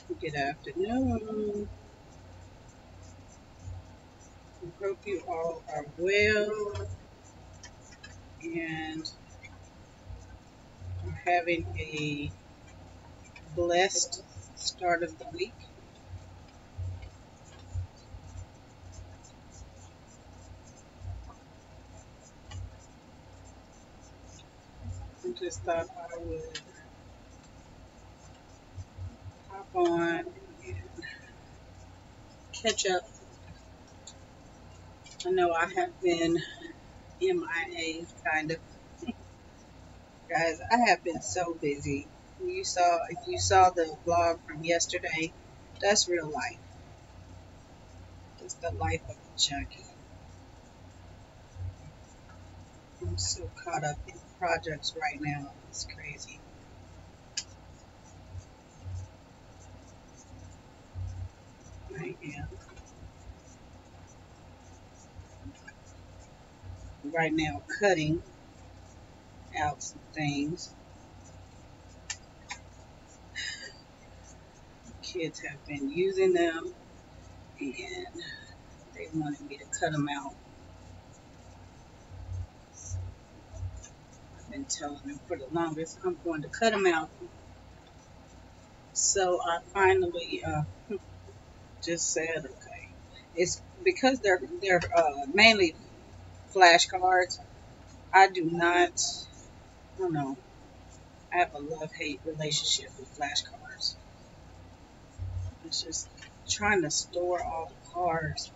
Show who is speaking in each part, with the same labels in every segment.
Speaker 1: Good afternoon. I hope you all are well and are having a blessed start of the week. I just thought I would hop on and catch up. I know I have been MIA kind of. Guys, I have been so busy. If you saw the vlog from yesterday, that's real life. It's the life of a junkie. I'm so caught up in projects right now. It's crazy. I am right now cutting out some things. Kids have been using them and they wanted me to cut them out. I've been telling them for the longest I'm going to cut them out. So I finally just said, okay. It's because they're mainly flashcards. I do not, I don't know. I have a love-hate relationship with flashcards. It's just trying to store all the cards.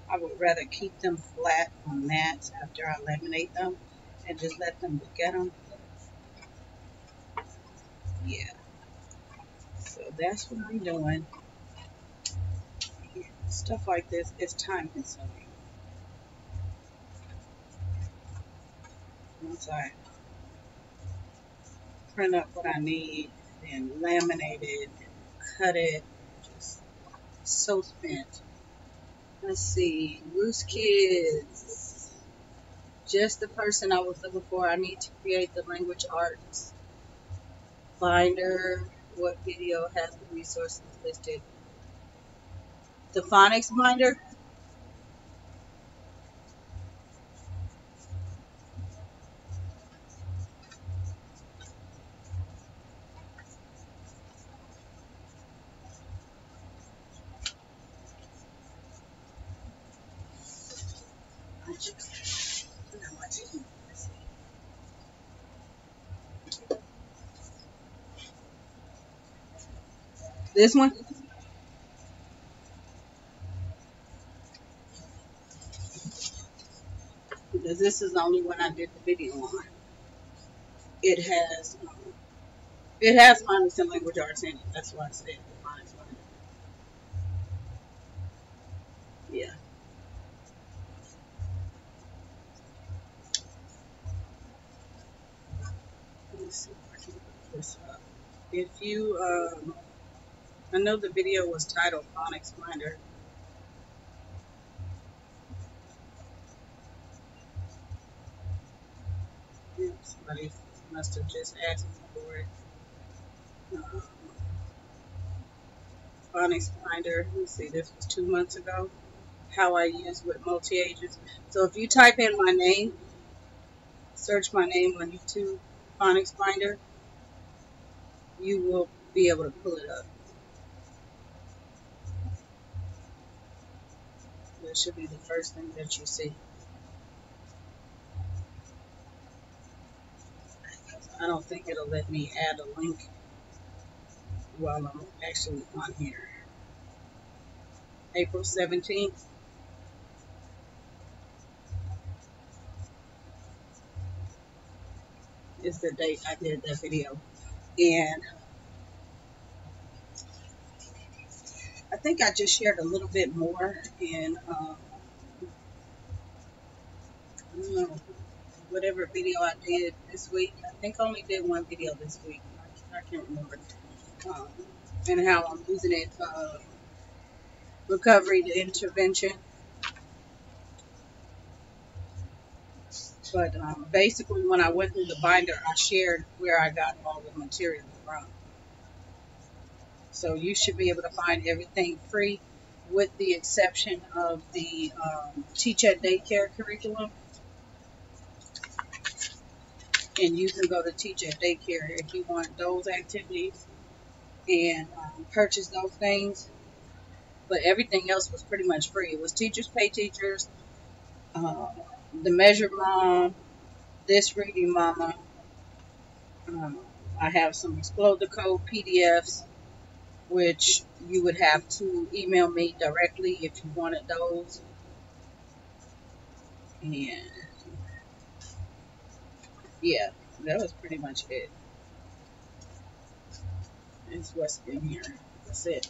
Speaker 1: I would rather keep them flat on mats after I laminate them and just let them look at them. Yeah, so that's what I'm doing. Yeah, stuff like this is time consuming. Once I print up what I need and laminate it and cut it, just so spent. Let's see, Roost Kids. Just the person I was looking for. I need to create the language arts binder. What video has the resources listed? The phonics binder. I just, no, I didn't. This one, because this is the only one I did the video on. It has, it has phonics and language arts in it. That's why I said the phonics one. Yeah. Let me see if I can put this up. If you, I know the video was titled Phonics Binder. Yeah, somebody must have just asked me for it. Um, Phonics Binder. Let me see, this was 2 months ago. How I use with multi-agents. So if you type in my name, search my name on YouTube, Phonics Binder, you will be able to pull it up. That should be the first thing that you see. I don't think it'll let me add a link while I'm actually on here. April 17th is the date I did that video. And I think I just shared a little bit more in, I don't know, whatever video I did this week. I think I only did one video this week. I can't remember. Um, and how I'm using it, recovery to intervention. But basically, when I went through the binder, I shared where I got all the material from. So you should be able to find everything free with the exception of the Teach at Daycare curriculum. And you can go to Teach at Daycare if you want those activities and purchase those things. But everything else was pretty much free. It was Teachers Pay Teachers, the Measure Mom, This Reading Mama. I have some Explode the Code PDFs, which you would have to email me directly if you wanted those. And yeah, that was pretty much it. It's what's in here. That's it.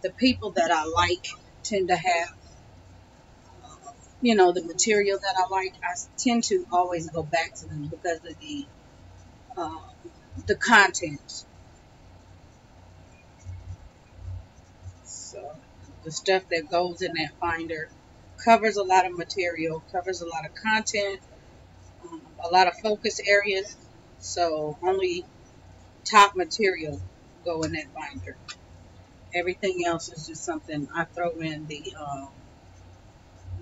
Speaker 1: The people that I like tend to have, the material that I like. I tend to always go back to them because of the content. So the stuff that goes in that binder covers a lot of material, covers a lot of content, a lot of focus areas. So only top material go in that binder. Everything else is just something I throw in the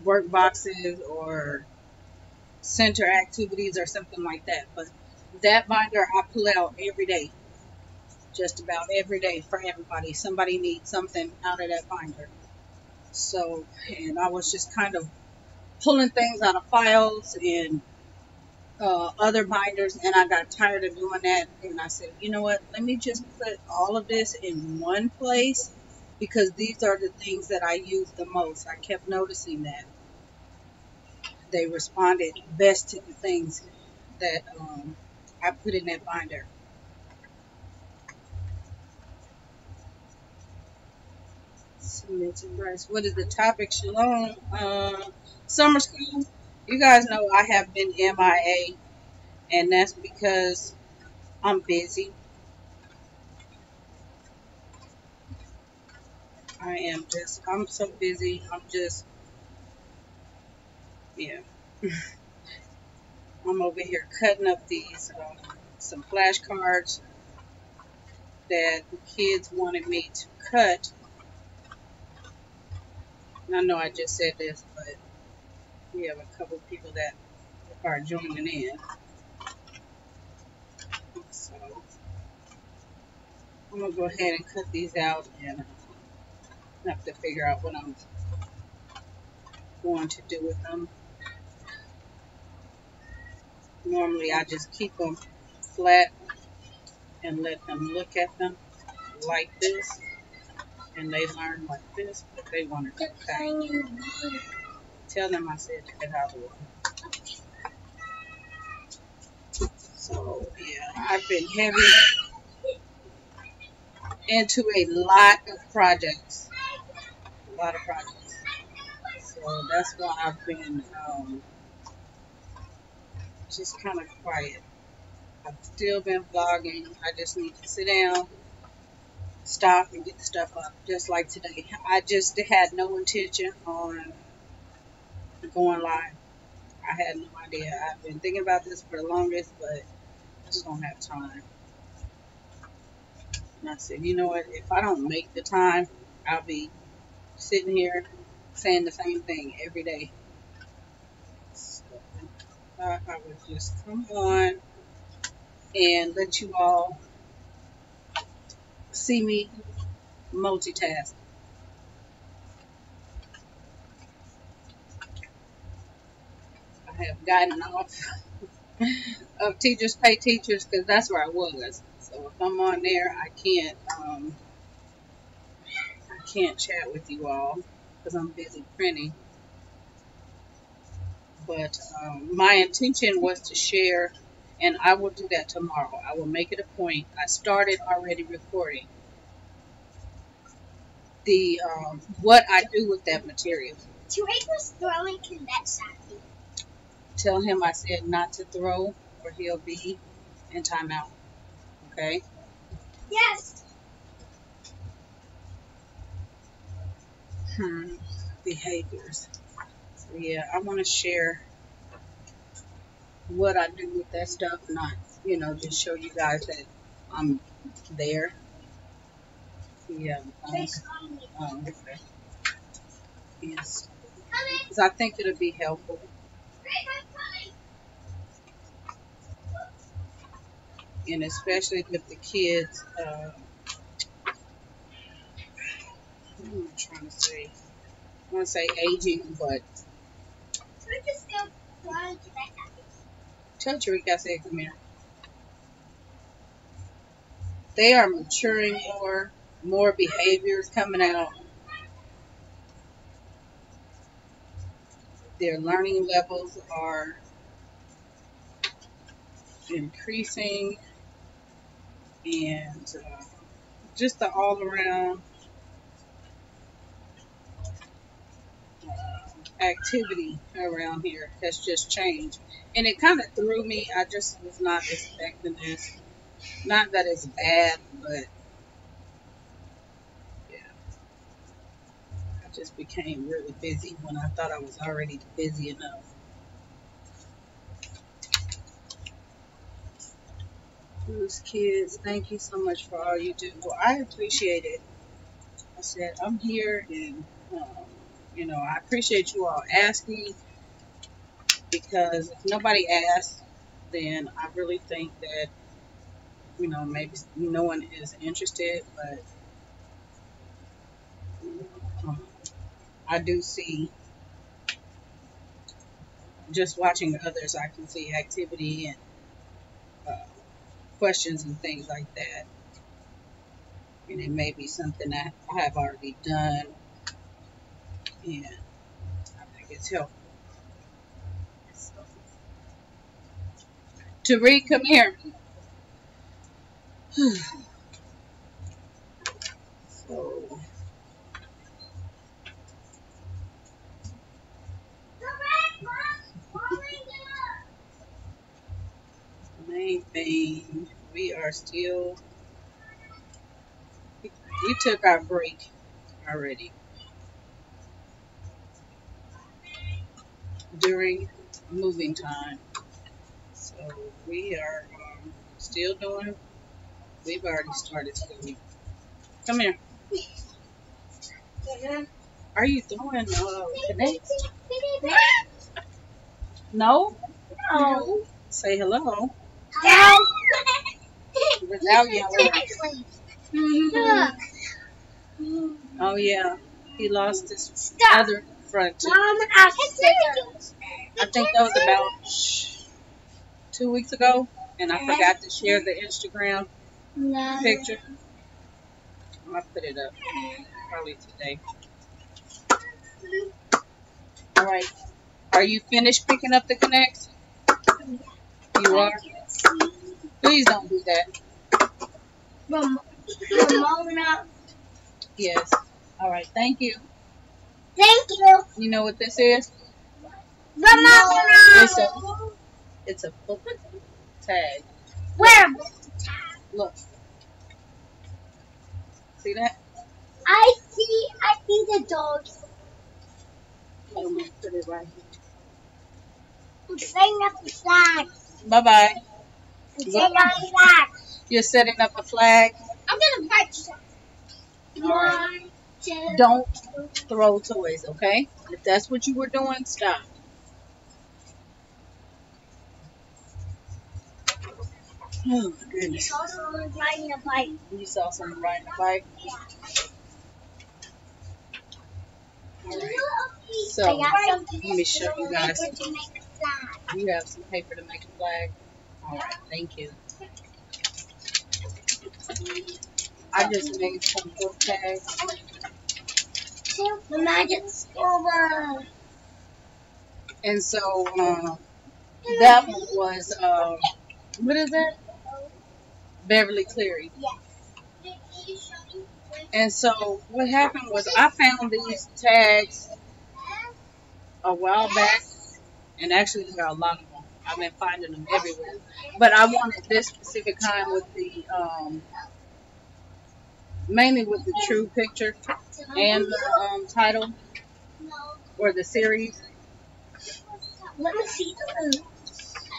Speaker 1: work boxes or center activities or something like that. But that binder I pull out every day, just about every day for everybody. Somebody needs something out of that binder. So, and I was just kind of pulling things out of files and other binders, and I got tired of doing that. And I said, you know what? Let me just put all of this in one place because these are the things that I use the most. I kept noticing that they responded best to the things that I put in that binder. Submit to Bryce. What is the topic? Shalom. Summer school. You guys know I have been MIA, and that's because I'm busy. I'm so busy. Yeah. I'm over here cutting up these, some flashcards that the kids wanted me to cut. And I know I just said this, but we have a couple of people that are joining in. So I'm going to go ahead and cut these out and have to figure out what I'm going to do with them. Normally I just keep them flat and let them look at them like this, and they learn like this, but they want to cut back. Tell them I said to get out of the way. So yeah, I've been heavy into a lot of projects. So that's why I've been just kind of quiet. I've still been vlogging. I just need to sit down, stop, and get the stuff up. Just like today. I just had no intention on going live. I had no idea. I've been thinking about this for the longest, but I just don't have time. And I said, you know what? If I don't make the time, I'll be sitting here saying the same thing every day. So I would just come on and let you all see me multitask. I have gotten off of Teachers Pay Teachers because that's where I was. So if I'm on there, I can't chat with you all because I'm busy printing. But my intention was to share, and I will do that tomorrow. I will make it a point. I started already recording the what I do with that material.
Speaker 2: Drake was throwing condensed at me.
Speaker 1: Tell him I said not to throw, or he'll be in timeout. Okay?
Speaker 2: Yes.
Speaker 1: Behaviors. So yeah, I want to share what I do with that stuff, not, just show you guys that I'm there. Yeah. Okay. Yes. Because I think it'll be helpful. And especially with the kids, what am I trying to say? I want to say aging, but tell Tariq I said come here. They are maturing more behaviors coming out. Their learning levels are increasing, and just the all around activity around here has just changed. And it kind of threw me. I just was not expecting this. Not that it's bad, but yeah, I just became really busy when I thought I was already busy enough. Those kids, thank you so much for all you do. Well, I appreciate it. I said, I'm here, and I appreciate you all asking, because if nobody asks, then I really think that, maybe no one is interested, but I do see, just watching others, I can see activity and uh, questions and things like that. And it may be something that I have already done, and I think it's helpful. So, Tariq, come here. So, the main thing, we are still, we took our break already during moving time. So we are still doing, we've already started school. Come here. Are you doing connect? No?
Speaker 2: No.
Speaker 1: Say hello.
Speaker 2: Hello.
Speaker 1: Without yelling.
Speaker 2: Look.
Speaker 1: Oh yeah, he lost his
Speaker 2: Stop.
Speaker 1: other front tooth.
Speaker 2: Mom,
Speaker 1: I think that was about 2 weeks ago, and I forgot to share the Instagram picture. I'm gonna put it up probably today. All right. Are you finished picking up the connects? You are? Please don't do that.
Speaker 2: Ramona.
Speaker 1: Yes. All right. Thank you.
Speaker 2: Thank you.
Speaker 1: You know what this is?
Speaker 2: Ramona.
Speaker 1: It's a book tag.
Speaker 2: Where?
Speaker 1: Look. See that?
Speaker 2: I see the dog.
Speaker 1: I'm gonna put it right here.
Speaker 2: I'm setting up the flag.
Speaker 1: Bye bye.
Speaker 2: I'm setting up the flag.
Speaker 1: You're setting up a flag.
Speaker 2: I'm gonna write something.
Speaker 1: Right. Don't throw toys, okay? If that's what you were doing, stop. Oh my goodness.
Speaker 2: You saw someone riding a bike.
Speaker 1: You saw someone riding a bike?
Speaker 2: Yeah.
Speaker 1: Alright. So, let me show you guys. You have some paper to make a flag? Alright, thank you. I just made some book tags.
Speaker 2: The magic silver.
Speaker 1: And so, that one was, what is that? Beverly Cleary.
Speaker 2: Yes.
Speaker 1: And so, what happened was I found these tags a while back, and actually there are a lot of them. I've been finding them everywhere. But I wanted this specific kind with the, mainly with the true picture and the title or the series.
Speaker 2: Let me see.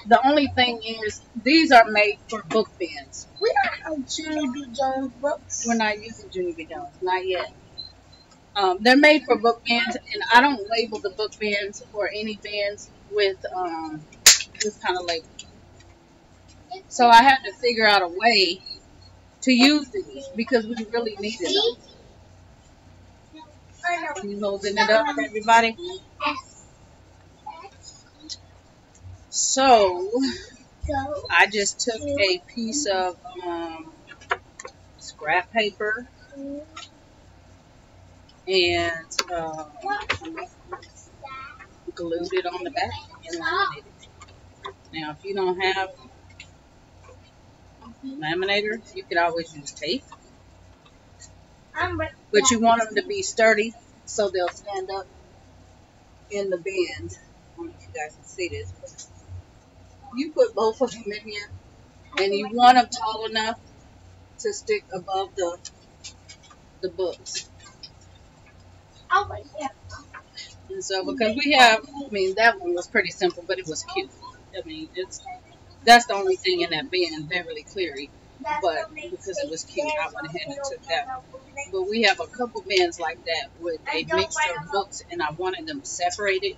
Speaker 1: The only thing is, these are made for book bins.
Speaker 2: We don't have Junie B. Jones books.
Speaker 1: We're not using Junie B. Jones, not yet. They're made for book bins, and I don't label the book bins or any bins with this kind of label. So I had to figure out a way to use these because we really needed them. Can you holding it up for everybody? So I just took a piece of scrap paper and glued it on the back and laminated it. Now, if you don't have laminator, you could always use tape. But you want them to be sturdy so they'll stand up in the bins. I don't know if you guys can see this, but you put both of them in here, and you want them tall enough to stick above the books. And so, because we have, I mean, that one was pretty simple, but it was cute. I mean, that's the only thing in that bin, Beverly Cleary. But because it was cute, I went ahead and took that one. But we have a couple bins like that with a mixture of books, and I wanted them separated.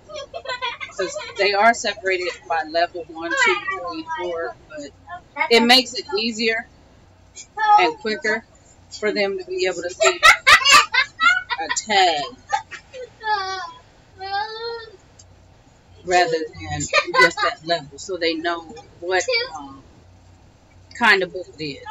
Speaker 1: Because they are separated by level 1, 2, 3, 4. But it makes it easier and quicker for them to be able to see a tag rather than just that level, so they know what kind of book it is.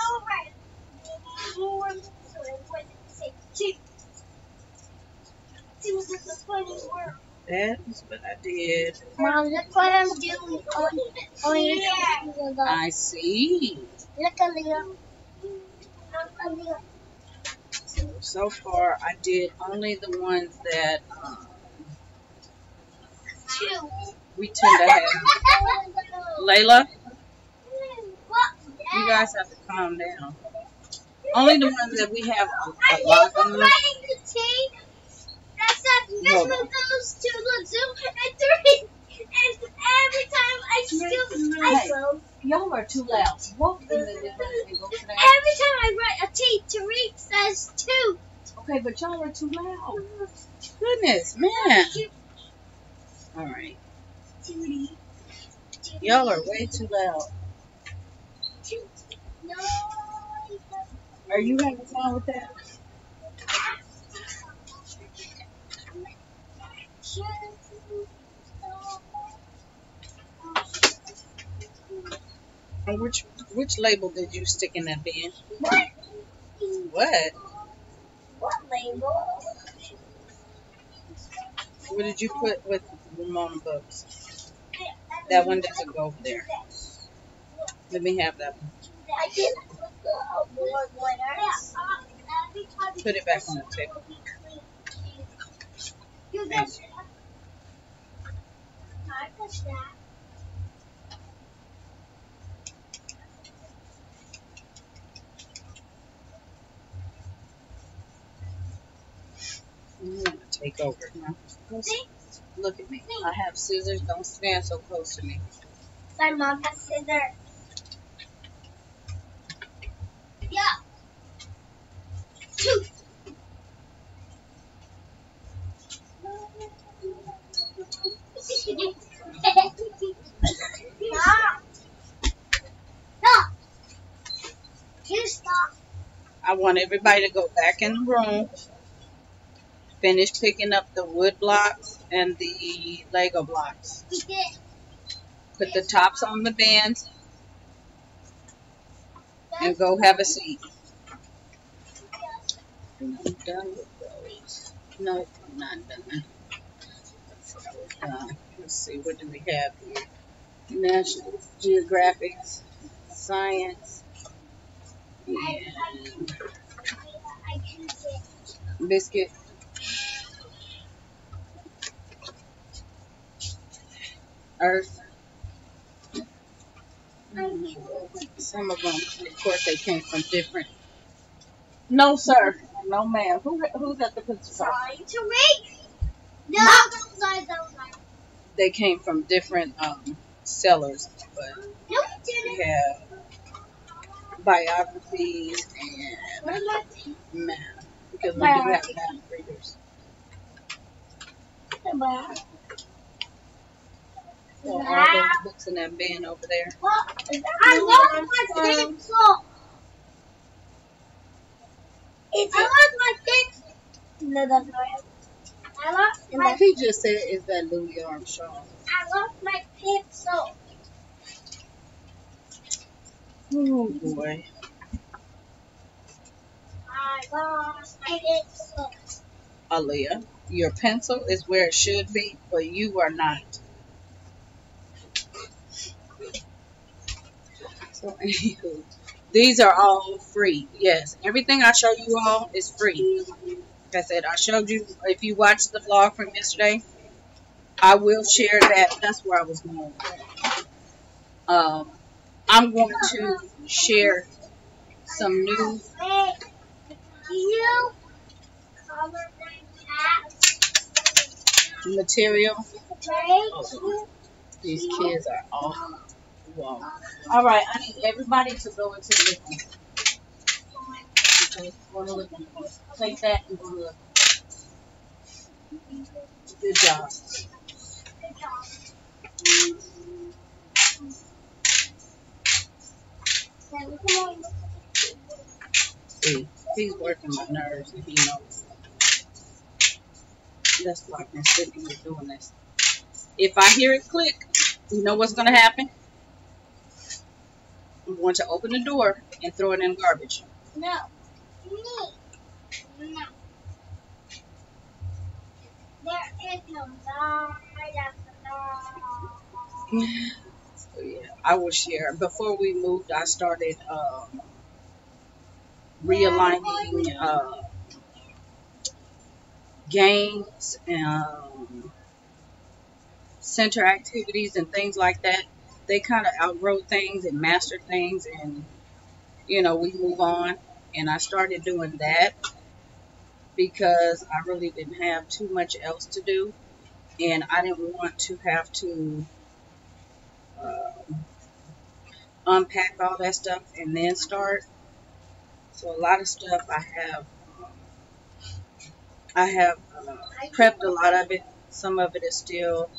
Speaker 1: That is what I did.
Speaker 2: Mom, look what I'm doing on your computer.
Speaker 1: I see.
Speaker 2: Look at Leo.
Speaker 1: So far, I did only the ones that we tend to have. Layla, you guys have to calm down. Only the ones that we have a lock on them.
Speaker 2: That's what goes to the zoo and 3. And every time I go.
Speaker 1: Y'all are too loud. Walk in the living and go to that.
Speaker 2: Every time I write a T, Tariq says 2.
Speaker 1: Okay, but y'all are too loud. Goodness, man. All right. Y'all are way too loud.
Speaker 2: No.
Speaker 1: Are you having fun with that? And which label did you stick in that bin? What?
Speaker 2: What label?
Speaker 1: What did you put with Ramona books? That one doesn't go over there. Let me have that one.
Speaker 2: I did put the award winners.
Speaker 1: Put it back on the table.
Speaker 2: You guys. I touched that.
Speaker 1: I'm going to take over now. Look at me. I have scissors. Don't stand so close to me.
Speaker 2: My mom has scissors. Yeah. 2. Stop. Stop. You stop.
Speaker 1: I want everybody to go back in the room. Finish picking up the wood blocks and the Lego blocks.
Speaker 2: We did.
Speaker 1: Put the tops on the bands and go have a seat. I'm done with those. No, I'm not done. Let's see, what do we have here? National Geographic, Science, and Biscuit. Earth. Some of them, of course, they came from different. No, sir. No, ma'am. Who's at the principal?
Speaker 2: Trying to read. No, don't lie.
Speaker 1: They came from different sellers, but
Speaker 2: No, we
Speaker 1: we have biographies and
Speaker 2: didn't.
Speaker 1: math, because we do have math readers. So all those books in that bin over there.
Speaker 2: I lost my pencil. I lost my pencil. No, that's not it. I lost my.
Speaker 1: He just said, "Is that Louis Armstrong?"
Speaker 2: I lost my pencil.
Speaker 1: Oh boy.
Speaker 2: I lost my pencil.
Speaker 1: Aaliyah, your pencil is where it should be, but you are not. So, anywho, these are all free. Yes, everything I show you all is free. Like I said, I showed you, if you watched the vlog from yesterday, I will share that. That's where I was going. I'm going to share some new
Speaker 2: You color my
Speaker 1: material. Oh, these kids are all wow. All right, I need everybody to go into the living room. Okay, go to the living room. Take that and go to the living room. Good job. See, he's working my nerves and he knows. That's why I've been sitting here doing this. If I hear it click, you know what's going to happen? I'm going to open the door and throw it in garbage.
Speaker 2: No. No. There is no God after God.
Speaker 1: So yeah, I will share. Before we moved, I started realigning games and center activities and things like that. They kind of outgrow things and master things, and you know, we move on. And I started doing that because I really didn't have too much else to do, and I didn't want to have to unpack all that stuff and then start. So a lot of stuff I have prepped a lot of it. Some of it is still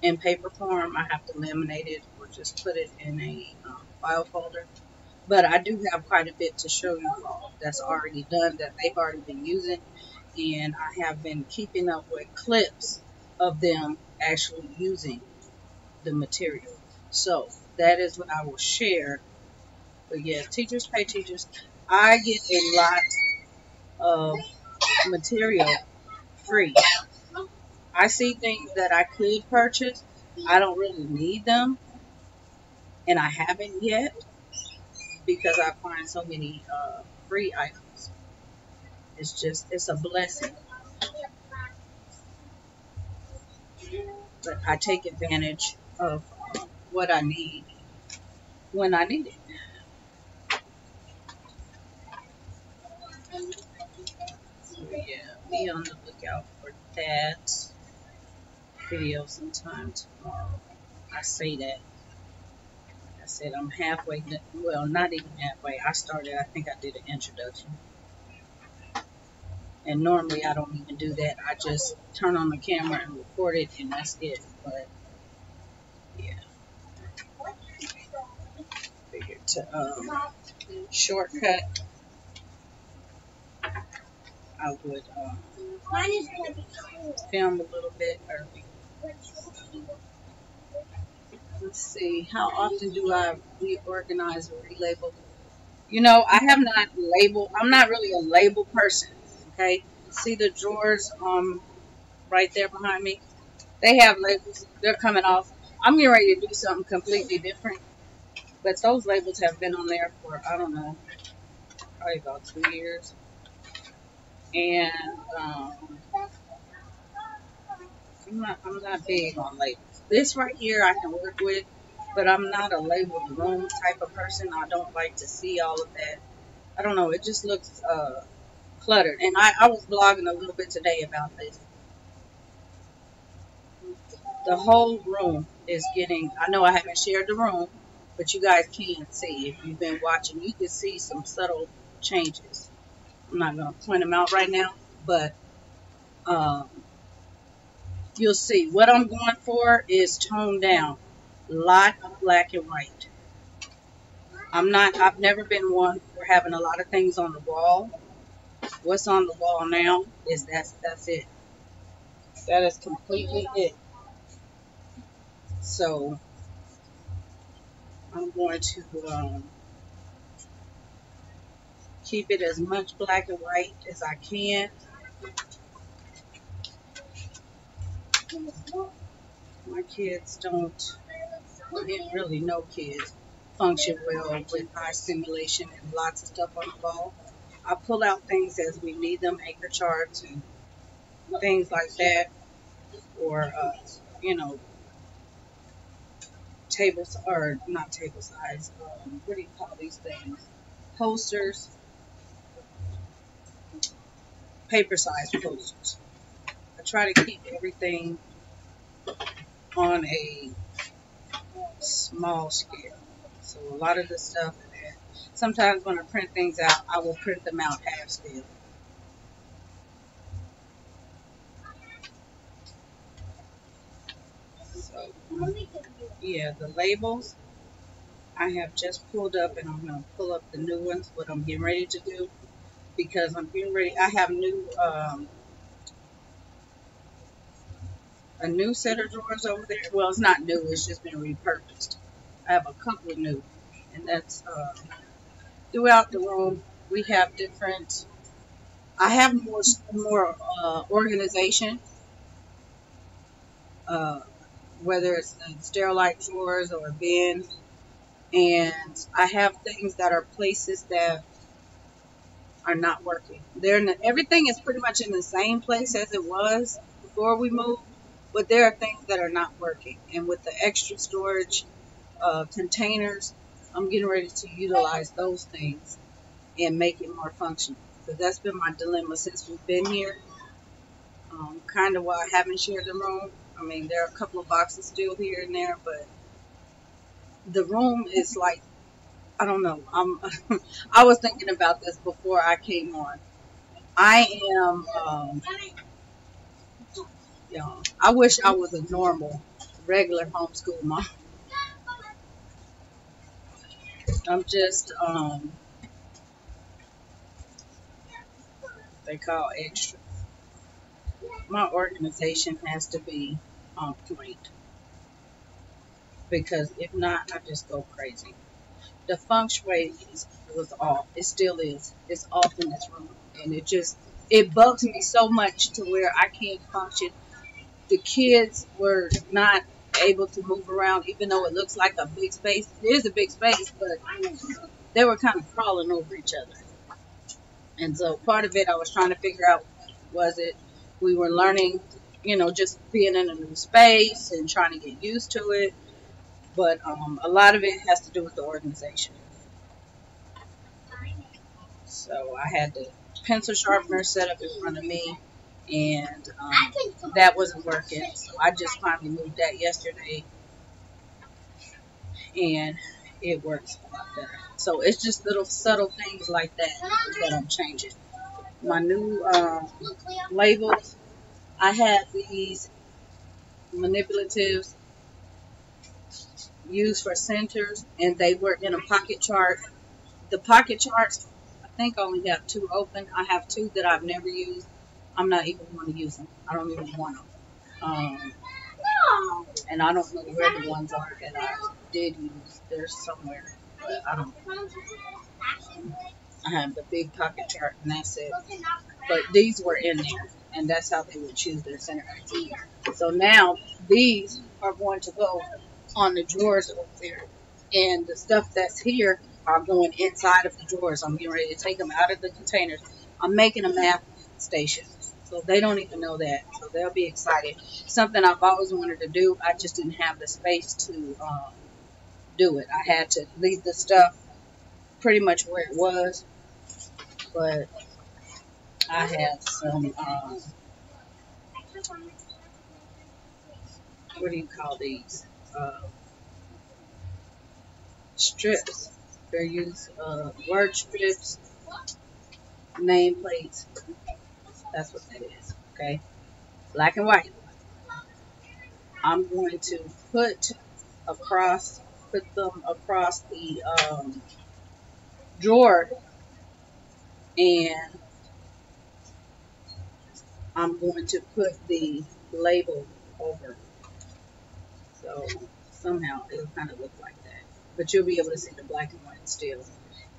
Speaker 1: in paper form. I have to laminate it or just put it in a file folder. But I do have quite a bit to show you all that's already done, that they've already been using. And I have been keeping up with clips of them actually using the material. So that is what I will share. But yeah, teachers pay teachers. I get a lot of material free. I see things that I could purchase. I don't really need them, and I haven't yet because I find so many free items. It's a blessing. But I take advantage of what I need when I need it. So yeah, be on the lookout for that video sometime tomorrow. I say that. Like I said, I'm halfway, well, not even halfway. I think I did an introduction. And normally I don't even do that. I just turn on the camera and record it, and that's it. But yeah, figured to shortcut, I would film a little bit early. Let's see, how often do I reorganize or relabel? You know, I have not labeled. I'm not really a label person. Okay, see the drawers right there behind me? They have labels. They're coming off. I'm getting ready to do something completely different. But those labels have been on there for, I don't know, probably about 2 years. And I'm not big on labels. This right here I can work with, but I'm not a labeled room type of person. I don't like to see all of that. I don't know. It just looks cluttered. And I was blogging a little bit today about this. The whole room is getting, I know I haven't shared the room, but you guys can see, if you've been watching, you can see some subtle changes. I'm not going to point them out right now, but um, you'll see. What I'm going for is toned down, a lot of black and white. I've never been one for having a lot of things on the wall. What's on the wall now is that's it. That is completely it. So I'm going to keep it as much black and white as I can. My kids don't, well, really no kids function well with high stimulation and lots of stuff on the wall. I pull out things as we need them, anchor charts and things like that, or you know, tables or not table size. What do you call these things? Posters, paper size posters. I try to keep everything on a small scale. So a lot of the stuff that sometimes when I print things out, I will print them out half scale. So yeah, the labels I have just pulled up, and I'm going to pull up the new ones. What I'm getting ready to do, because I'm getting ready. I have a new set of drawers over there. Well, it's not new. It's just been repurposed. I have a couple of new, and that's throughout the room. We have different. I have more organization, uh, whether it's the sterilite drawers or bins, and I have things that are places that are not working. Everything is pretty much in the same place as it was before we moved, but there are things that are not working. And with the extra storage containers, I'm getting ready to utilize those things and make it more functional. Because that's been my dilemma since we've been here. Kind of why I haven't shared the room. I mean, there are a couple of boxes still here and there, but the room is like, I don't know. I was thinking about this before I came on. I am, I wish I was a normal, regular homeschool mom. I'm just, they call extra. My organization has to be on point because if not, I just go crazy. The feng shui was off. It still is. It's off in this room, and it bugs me so much to where I can't function. The kids were not able to move around, even though it looks like a big space. It is a big space, but they were kind of crawling over each other. And so part of it, I was trying to figure out, was it we were learning, just being in a new space and trying to get used to it. But a lot of it has to do with the organization. So I had the pencil sharpener set up in front of me, and that wasn't working. So I just finally moved that yesterday, and it works a lot better. So it's just little subtle things like that that I'm changing. My new labels, I had these manipulatives used for centers, and they were in a pocket chart. The pocket charts, I think I only have two open. I have two that I've never used. I'm not even going to use them. I don't even want them. And I don't know where the ones are that I did use. They're somewhere. But I don't. I have the big pocket chart, and that's it. But these were in there, and that's how they would choose their center. So now these are going to go on the drawers over there, and the stuff that's here are going inside of the drawers. I'm getting ready to take them out of the containers. I'm making a math station, so they don't even know that, so they'll be excited. Something I've always wanted to do. I just didn't have the space to do it. I had to leave the stuff pretty much where it was, but I have some what do you call these? strips. They use word strips, nameplates. That's what that is. Okay, black and white. I'm going to put them across the drawer, and I'm going to put the label over. So somehow it'll kind of look like that. But you'll be able to see the black and white still.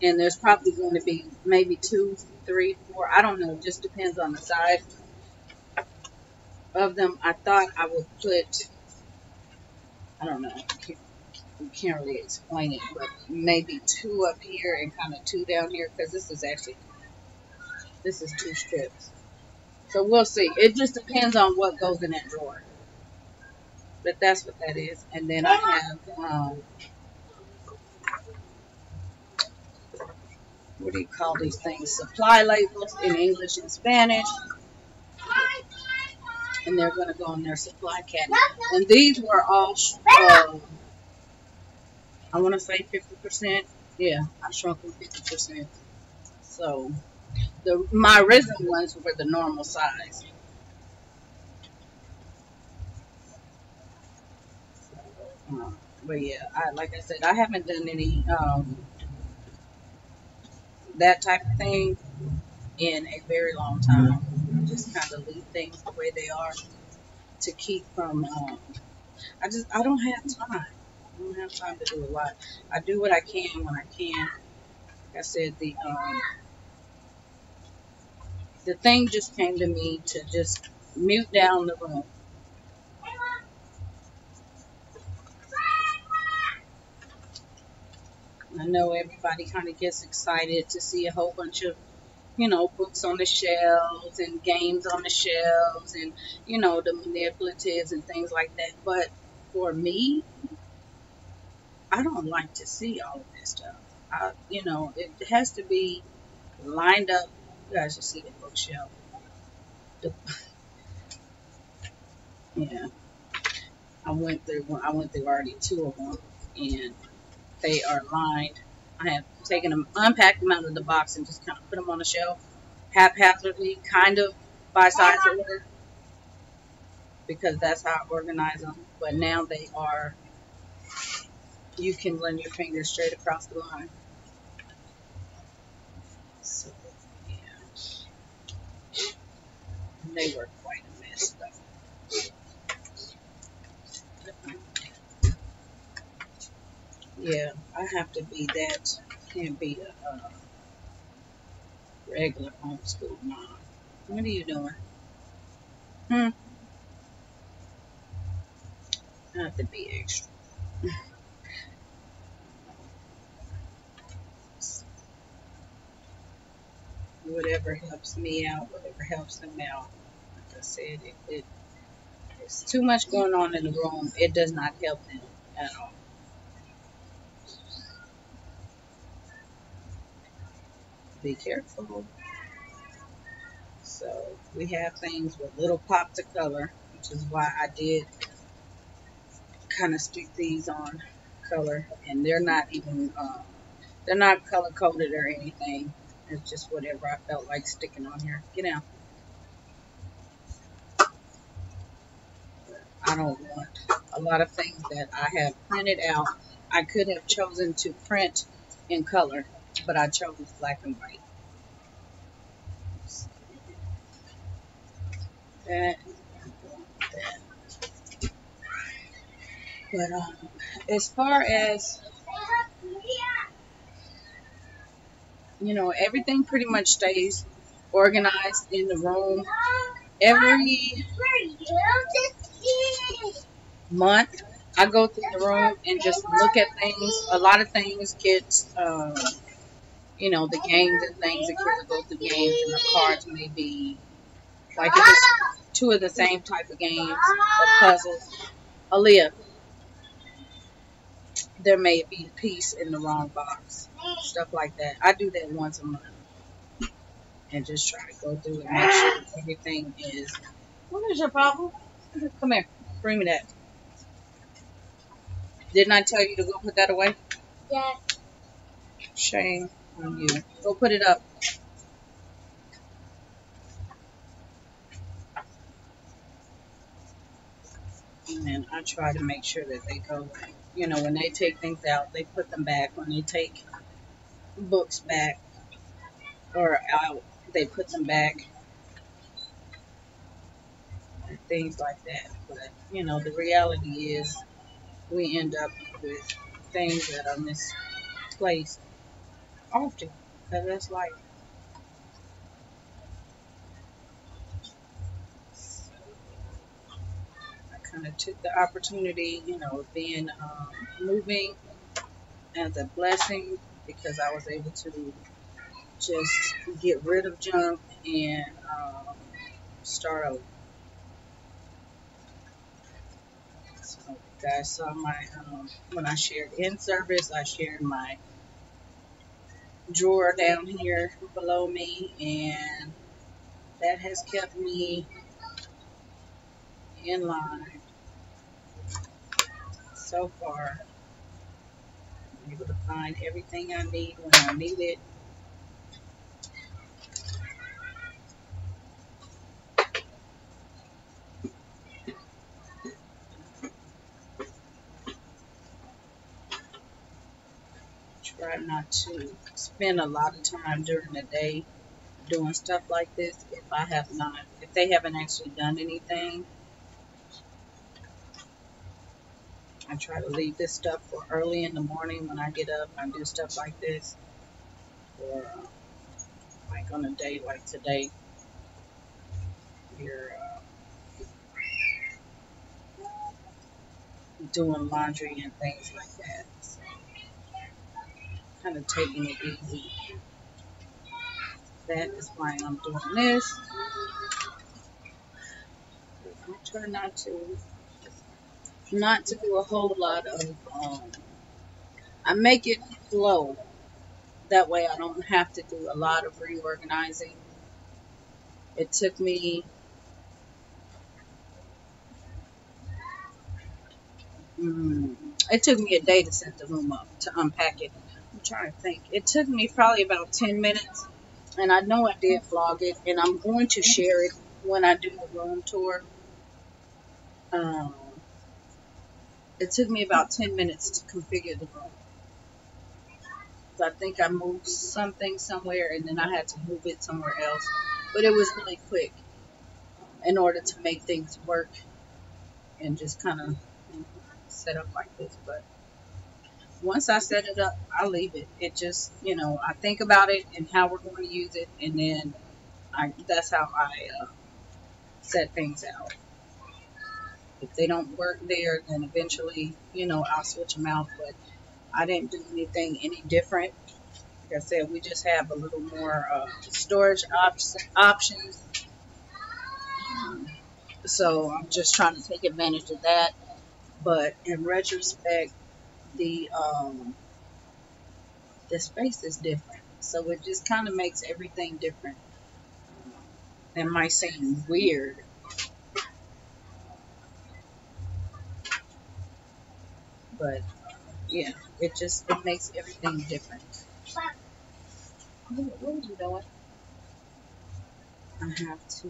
Speaker 1: And there's probably going to be maybe 2, 3, 4. I don't know. It just depends on the size of them. I thought I would put, I don't know. We can't really explain it, but maybe 2 up here and kind of 2 down here, because this is 2 strips. So we'll see. It just depends on what goes in that drawer. But that's what that is. And then I have, what do you call these things? Supply labels in English and Spanish. And they're going to go in their supply cabinet. And these were all, I want to say 50%. Yeah, I shrunk them 50%. So my original ones were the normal size. But yeah, like I said, I haven't done any that type of thing in a very long time. I just kind of leave things the way they are to keep from. I don't have time. I don't have time to do a lot. I do what I can when I can. Like I said, the thing just came to me to just mute down the room. I know everybody kind of gets excited to see a whole bunch of, books on the shelves and games on the shelves and, the manipulatives and things like that. But for me, I don't like to see all of that stuff. It has to be lined up. You guys should see the bookshelf. Yeah, I went through already 2 of them, and they are lined. I have taken them, unpacked them out of the box, and just kind of put them on the shelf, haphazardly, kind of by size order, because that's how I organize them. But now they are, you can run your fingers straight across the line. So, yeah. And they were quite a mess, though. Yeah, I have to be that. Can't be a regular homeschool mom. What are you doing? I have to be extra. Whatever helps me out, whatever helps them out. Like I said, it's too much going on in the room. It does not help them at all. Be careful. So we have things with little pops of color, which is why I did kind of stick these on color, and they're not even they're not color coded or anything. It's just whatever I felt like sticking on here. Get out. I don't want a lot of things that I have printed out. I could have chosen to print in color, but I chose black and white. That. But as far as, everything pretty much stays organized in the room. Every month, I go through the room and just look at things. A lot of things get, the games and things. The kids will go through games, and the cards may be, like if it's 2 of the same type of games or puzzles. Aaliyah, there may be a piece in the wrong box. Stuff like that. I do that once a month. And just try to go through and make sure everything is. What is your problem? Come here. Bring me that. Didn't I tell you to go put that away?
Speaker 2: Yes.
Speaker 1: Shame on you. Go put it up. And then I try to make sure that they go, you know, when they take things out, they put them back. When they take books back or out, they put them back. And things like that. But, you know, the reality is we end up with things that are misplaced often. Because that's life. I kind of took the opportunity, you know, of being moving as a blessing because I was able to just get rid of junk and start over. So you guys saw my when I shared in service, I shared my drawer down here below me, and that has kept me in line so far. I'm able to find everything I need when I need it. Try not to spend a lot of time during the day doing stuff like this if they haven't actually done anything. I try to leave this stuff for early in the morning when I get up and do stuff like this. Or like on a day like today, you're doing laundry and things like that. So kind of taking it easy. That is why I'm doing this. I try not to do a whole lot of. I make it flow. That way, I don't have to do a lot of reorganizing. It took me it took me a day to set the room up to unpack it. I'm trying to think. It took me probably about 10 minutes, and I know I did vlog it, and I'm going to share it when I do the room tour. Um, it took me about 10 minutes to configure the room. So I think I moved something somewhere, and then I had to move it somewhere else. But it was really quick in order to make things work and just kind of set up like this. But once I set it up, I leave it. It just, you know, I think about it and how we're going to use it, and then that's how I set things out. If they don't work there, then eventually, you know, I'll switch them out. But I didn't do anything any different. Like I said, we just have a little more storage options. So I'm just trying to take advantage of that. But in retrospect, the um, the space is different. So it just kind of makes everything different. It might seem weird, but yeah, it makes everything different. What are you doing? I have to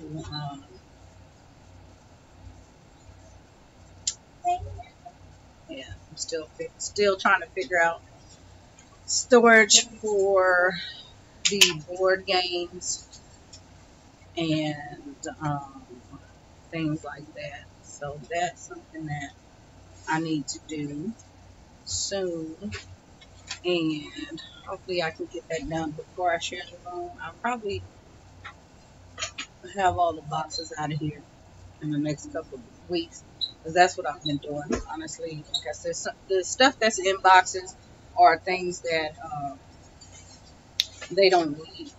Speaker 1: yeah, I'm still trying to figure out storage for the board games and things like that. So that's something that I need to do soon, and hopefully I can get that done before I share the room. I'll probably have all the boxes out of here in the next couple of weeks, because that's what I've been doing. Honestly, like I said, the stuff that's in boxes are things that they don't need.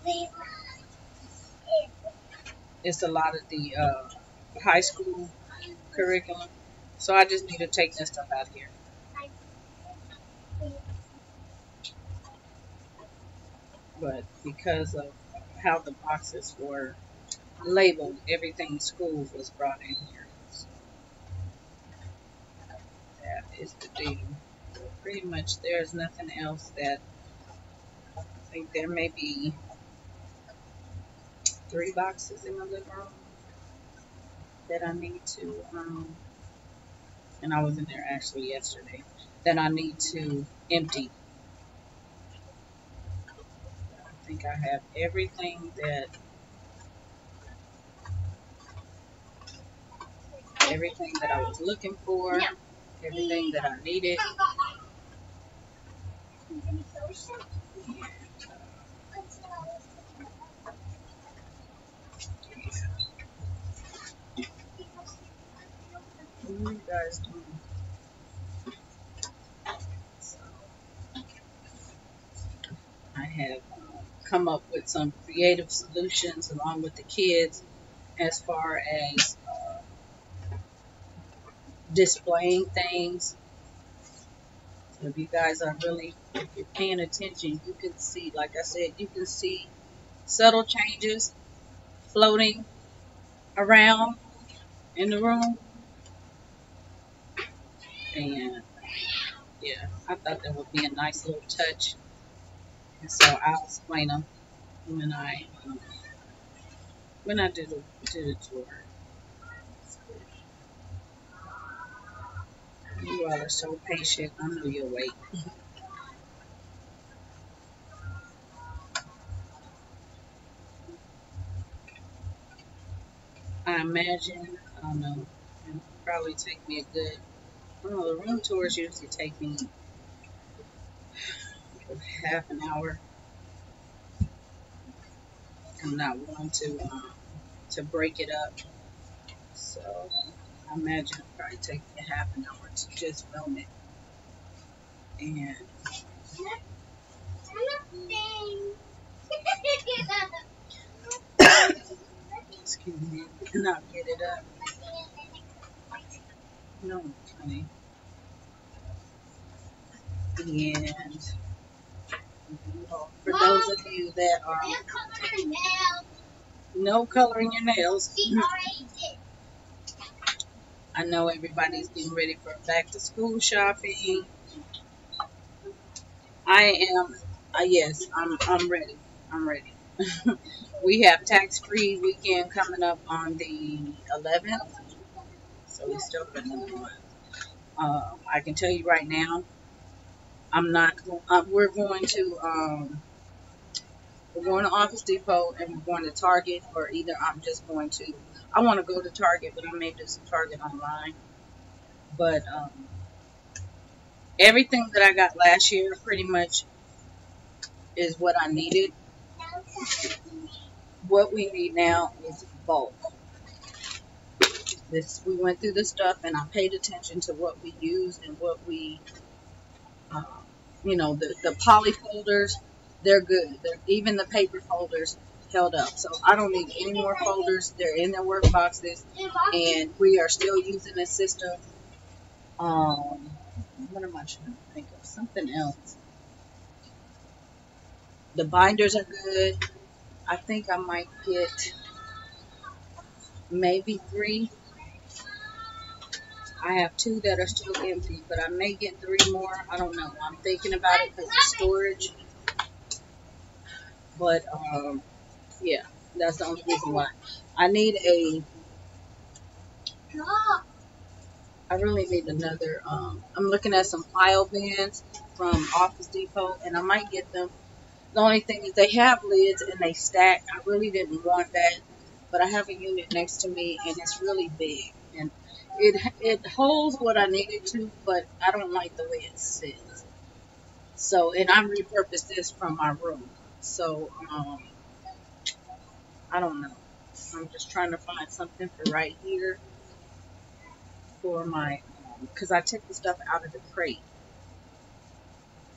Speaker 1: It's a lot of the high school curriculum, so I just need to take that stuff out of here. But because of how the boxes were labeled, everything school was brought in here. So that is the deal. pretty much there's nothing else that I think there may be 3 boxes in my living room that I need to, and I was in there actually yesterday, that I need to empty. I think I have everything that I was looking for, everything that I needed. What are you guys doing? So I have come up with some creative solutions along with the kids as far as displaying things. So if you guys are really, if you're paying attention, you can see, like I said, you can see subtle changes floating around in the room. And yeah, I thought that would be a nice little touch. And so I'll explain them when I do the tour. You all are so patient. I know you'll wait. I imagine, I don't know, it'll probably take me a good, I don't know, the room tours usually take me half an hour. I'm not one to break it up. So I imagine it'll probably take me a half an hour to just film it. And excuse me, and I'll get it up. No, honey. And for those of you that are no coloring your nails, I know everybody's getting ready for back to school shopping. I am. Yes, I'm ready. I'm ready. We have tax-free weekend coming up on the 11th, so we still got another month. I can tell you right now, I'm not. We're going to Office Depot and we're going to Target, or either I'm just going to. I want to go to Target, but I may do some Target online. But everything that I got last year pretty much is what I needed. What we need now is bulk. We went through this stuff, and I paid attention to what we used and what we, the poly folders, they're good. Even the paper folders held up. So I don't need any more folders. They're in their work boxes, and we are still using this system. What am I trying to think of? Something else. The binders are good. I think I might get maybe 3. I have 2 that are still empty, but I may get 3 more. I don't know. I'm thinking about it because of storage. But, yeah, that's the only reason why. I really need another, I'm looking at some file bins from Office Depot, and I might get them. The only thing is they have lids and they stack. I really didn't want that, but I have a unit next to me, and it's really big. And it holds what I needed to, but I don't like the way it sits. So, and I repurposed this from my room. So, I don't know. I'm just trying to find something for right here for my, because I took the stuff out of the crate.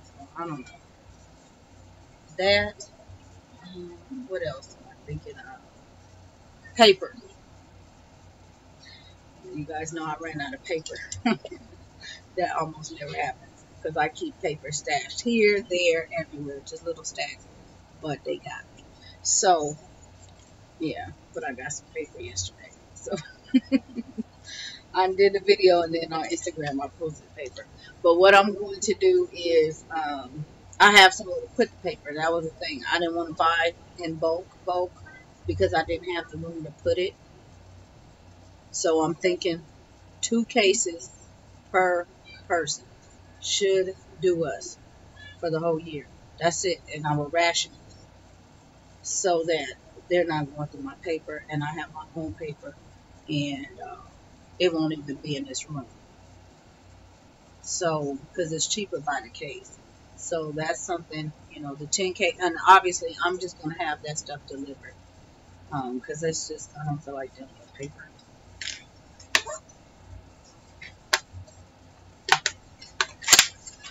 Speaker 1: So, I don't know. That, what else am I thinking of? Paper. You guys know I ran out of paper. That almost never happens because I keep paper stashed here, there, everywhere, just little stacks. But they got me. So, yeah, but I got some paper yesterday. So, I did the video, and then on Instagram I posted paper. But what I'm going to do is, I have some little quick paper. That was the thing. I didn't want to buy in bulk, because I didn't have the room to put it. So I'm thinking 2 cases per person should do us for the whole year. That's it. And I will ration it so that they're not going through my paper, and I have my own paper, and it won't even be in this room. So, because it's cheaper by the case. So that's something, the 10K, and obviously I'm just going to have that stuff delivered. Because it's just, I don't feel like dealing with paper.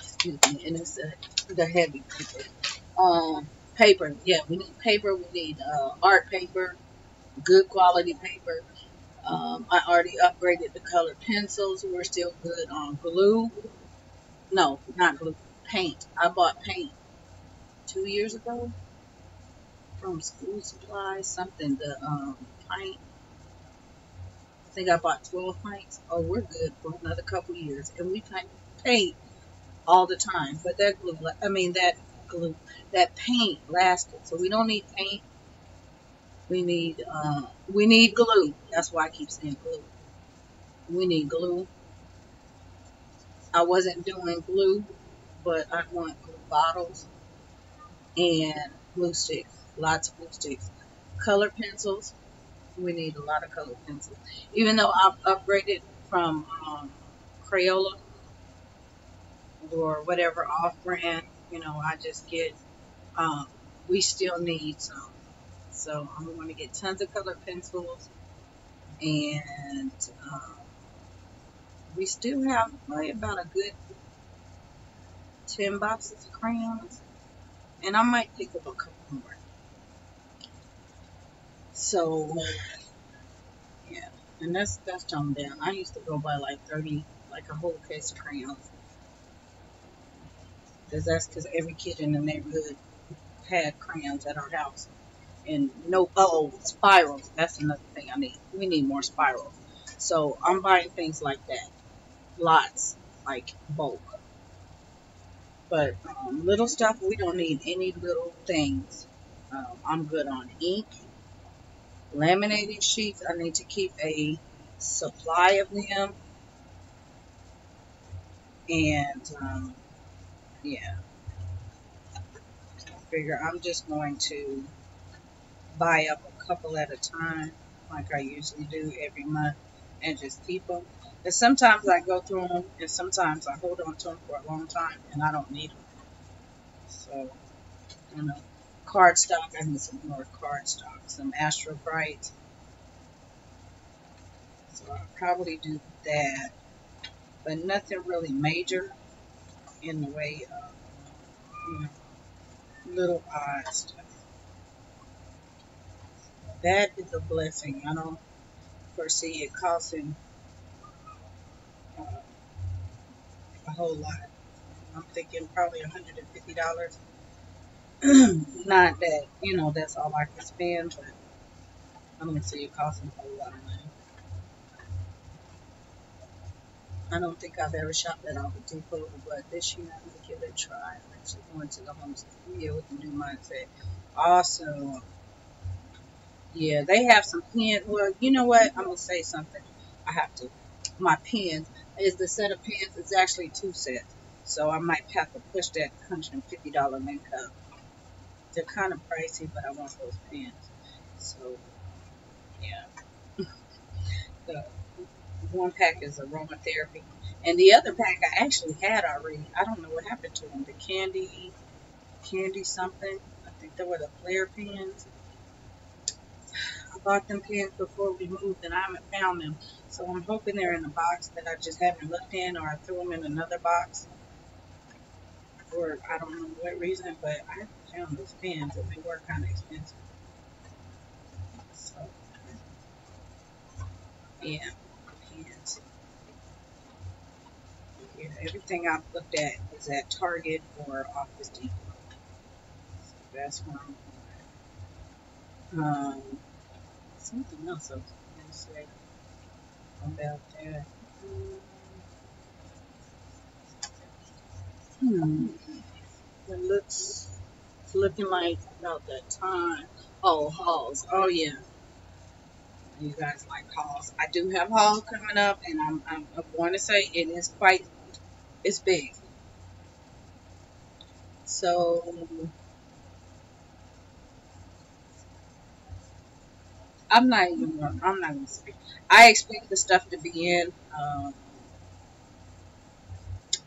Speaker 1: Excuse me, and it's the heavy paper. Paper, yeah, we need paper, we need art paper, good quality paper. I already upgraded the colored pencils. We're still good on glue. No, not glue, paint. I bought paint 2 years ago from school supplies, something, the pint. I think I bought 12 pints. Oh, we're good for another couple years. And we paint all the time. But that glue, that paint lasted. So we don't need paint. We need glue. That's why I keep saying glue. We need glue. I wasn't doing glue, but I want glue bottles and glue sticks. Lots of glue sticks. Color pencils. We need a lot of colored pencils. Even though I've upgraded from Crayola or whatever off brand, I just get, um, we still need some. So I'm going to get tons of colored pencils, and um, we still have probably about a good 10 boxes of crayons, and I might pick up a couple more. So yeah, and that's toned down. I used to go buy like 30, like a whole case of crayons, because every kid in the neighborhood had crayons at our house. And no, spirals. That's another thing I need. We need more spirals. So I'm buying things like that, lots, like bulk. But little stuff, we don't need any little things. I'm good on ink, laminated sheets. I need to keep a supply of them, and yeah, I figure I'm just going to buy up a couple at a time, like I usually do every month, and just keep them. And sometimes I go through them, and sometimes I hold on to them for a long time, and I don't need them. So, you know, cardstock, I need some more cardstock, some Astro Bright. So I'll probably do that, but nothing really major in the way of, you know, little odd stuff. That is a blessing. I don't foresee it costing uh, a whole lot. I'm thinking probably $150. Not that, that's all I can spend, but I don't see it costing a whole lot of money. I don't think I've ever shopped at Office Depot, but this year I'm going to give it a try. I'm actually going to the Homeschool here with the new mindset. Also, yeah, they have some pens. Well, you know what? I'm going to say something. I have to. My pens is the set of pens. It's actually 2 sets. So I might have to push that $150 link up. They're kind of pricey, but I want those pens. So, yeah. The one pack is aromatherapy, and the other pack I actually had already. I don't know what happened to them. The candy something. I think they were the flare pens. I bought them pens before we moved, and I haven't found them. So I'm hoping they're in a box that I just haven't looked in, or I threw them in another box, or I don't know what reason. But I haven't found those pens, and they were kind of expensive. So yeah, pens. Yeah, everything I've looked at is at Target or Office Depot. So that's where I'm going. Something else I was going to say about that. Hmm. It's looking like about that time. Oh, hauls. Oh yeah. You guys like hauls. I do have haul coming up, and I'm going to say it is it's big. So I'm not gonna speak. I expect the stuff to be in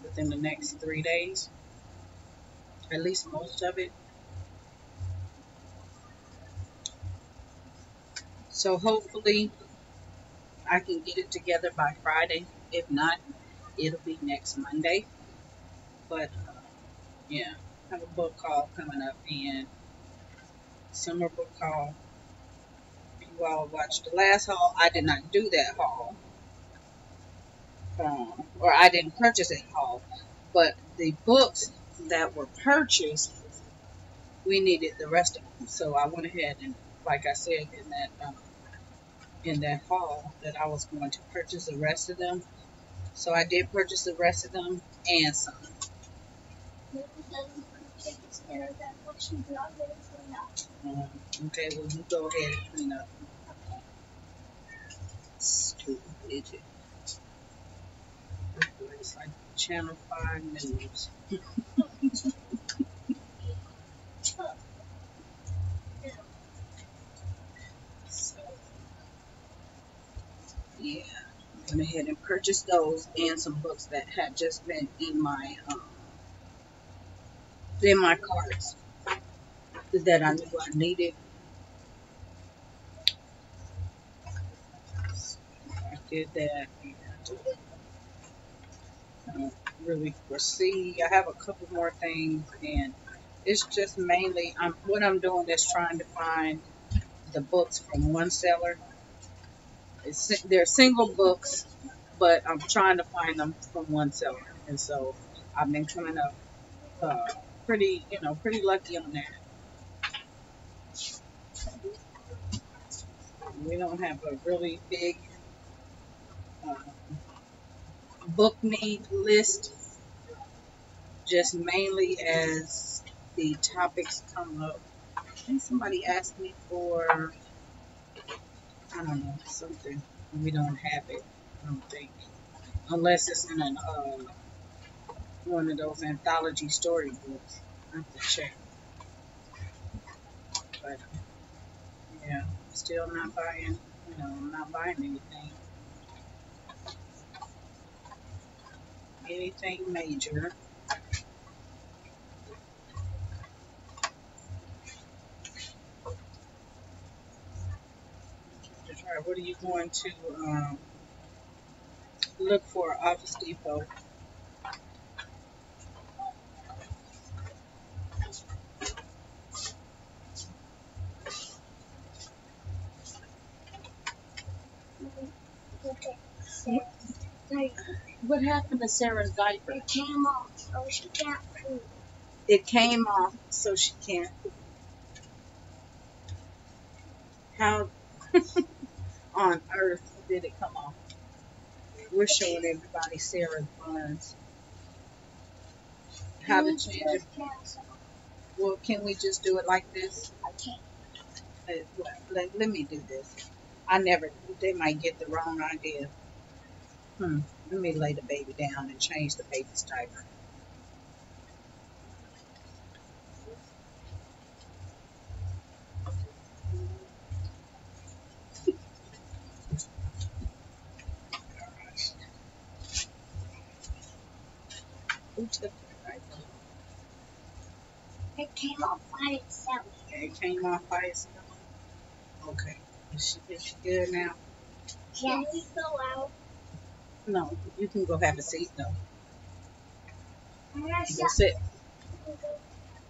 Speaker 1: within the next 3 days, at least most of it. So hopefully I can get it together by Friday. If not, it'll be next Monday. But yeah, I have a book call coming up, and summer book call. You all watched the last haul. I did not do that haul, or I didn't purchase that haul. But the books that were purchased, we needed the rest of them. So I went ahead and, like I said in that haul, that I was going to purchase the rest of them. So I did purchase the rest of them and some. Okay, well you go ahead and clean up. Stupid idiot. It's like Channel 5 News. So, yeah, I went ahead and purchased those and some books that had just been in my carts that I knew I needed. So I did that. And I don't really foresee. I have a couple more things, and it's just mainly what I'm doing is trying to find the books from one seller. They're single books, but I'm trying to find them from one seller, and so I've been coming up pretty lucky on that. We don't have a really big uh, book need list, just mainly as the topics come up. I think somebody asked me for, I don't know, something. We don't have it, I don't think, unless it's in one of those anthology storybooks. I have to check, but yeah, still not buying. I'm not buying anything major. What are you going to look for at Office Depot? What happened to Sarah's diaper?
Speaker 2: It came off, so she can't poop.
Speaker 1: It came off, so she can't. How on earth did it come off? We're showing everybody Sarah's buns. How to change it? Well, can we just do it like this? Let me do this. They might get the wrong idea. Let me lay the baby down and change the baby's diaper. Who took the diaper?
Speaker 2: It came off by itself.
Speaker 1: It came off by itself. Okay. Is she good now?
Speaker 2: Can we go out?
Speaker 1: No, you can go have a seat though.
Speaker 2: Go
Speaker 1: sit.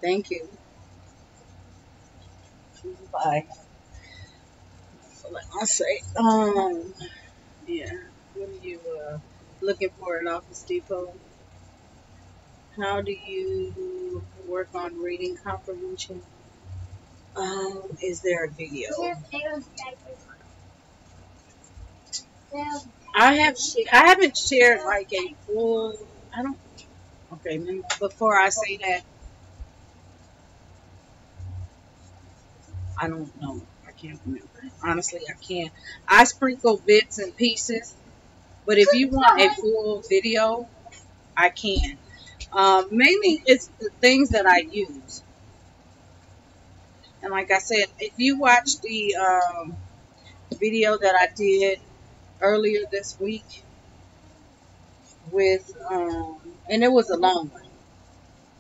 Speaker 1: Thank you. Bye. So like I say, yeah. What are you looking for at Office Depot? How do you work on reading comprehension? Is there a video? I haven't shared like a full. I don't. Okay, before I say that, I don't know. I can't remember. Honestly, I can't. I sprinkle bits and pieces, but if you want a full video, I can. Mainly, it's the things that I use. And like I said, if you watch the video that I did earlier this week with, and it was a long one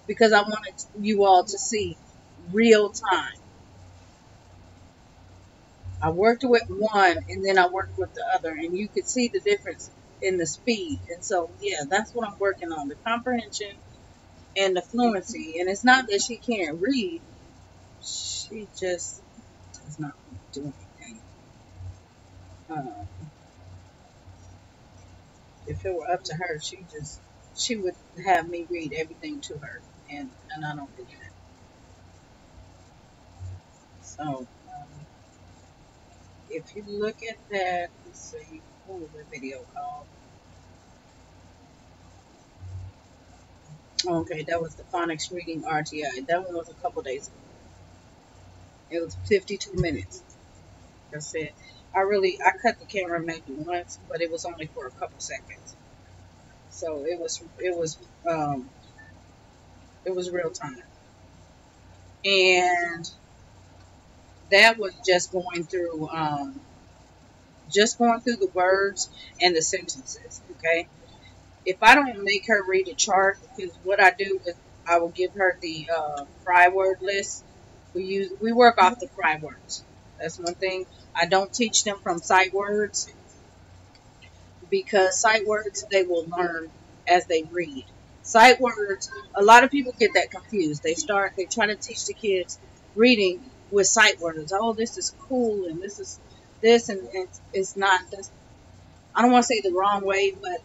Speaker 1: because I wanted you all to see real time. I worked with one and then I worked with the other, and you could see the difference in the speed. And so, yeah, that's what I'm working on, the comprehension and the fluency. And it's not that she can't read, she just does not do anything. Uh, if it were up to her, she would have me read everything to her, and I don't do that. So, if you look at that, let's see, what was the video called? Okay, that was the phonics reading RTI. That one was a couple days ago. It was 52 minutes. Like I said, I cut the camera maybe once, but it was only for a couple seconds. So it was real time. And that was just going through the words and the sentences, okay? If I don't make her read a chart, because what I do is I will give her the fry word list. We work off the fry words. That's one thing. I don't teach them from sight words because sight words they will learn as they read. Sight words, a lot of people get that confused. They try to teach the kids reading with sight words. Oh, this is cool and this is this and it's not. I don't want to say the wrong way, but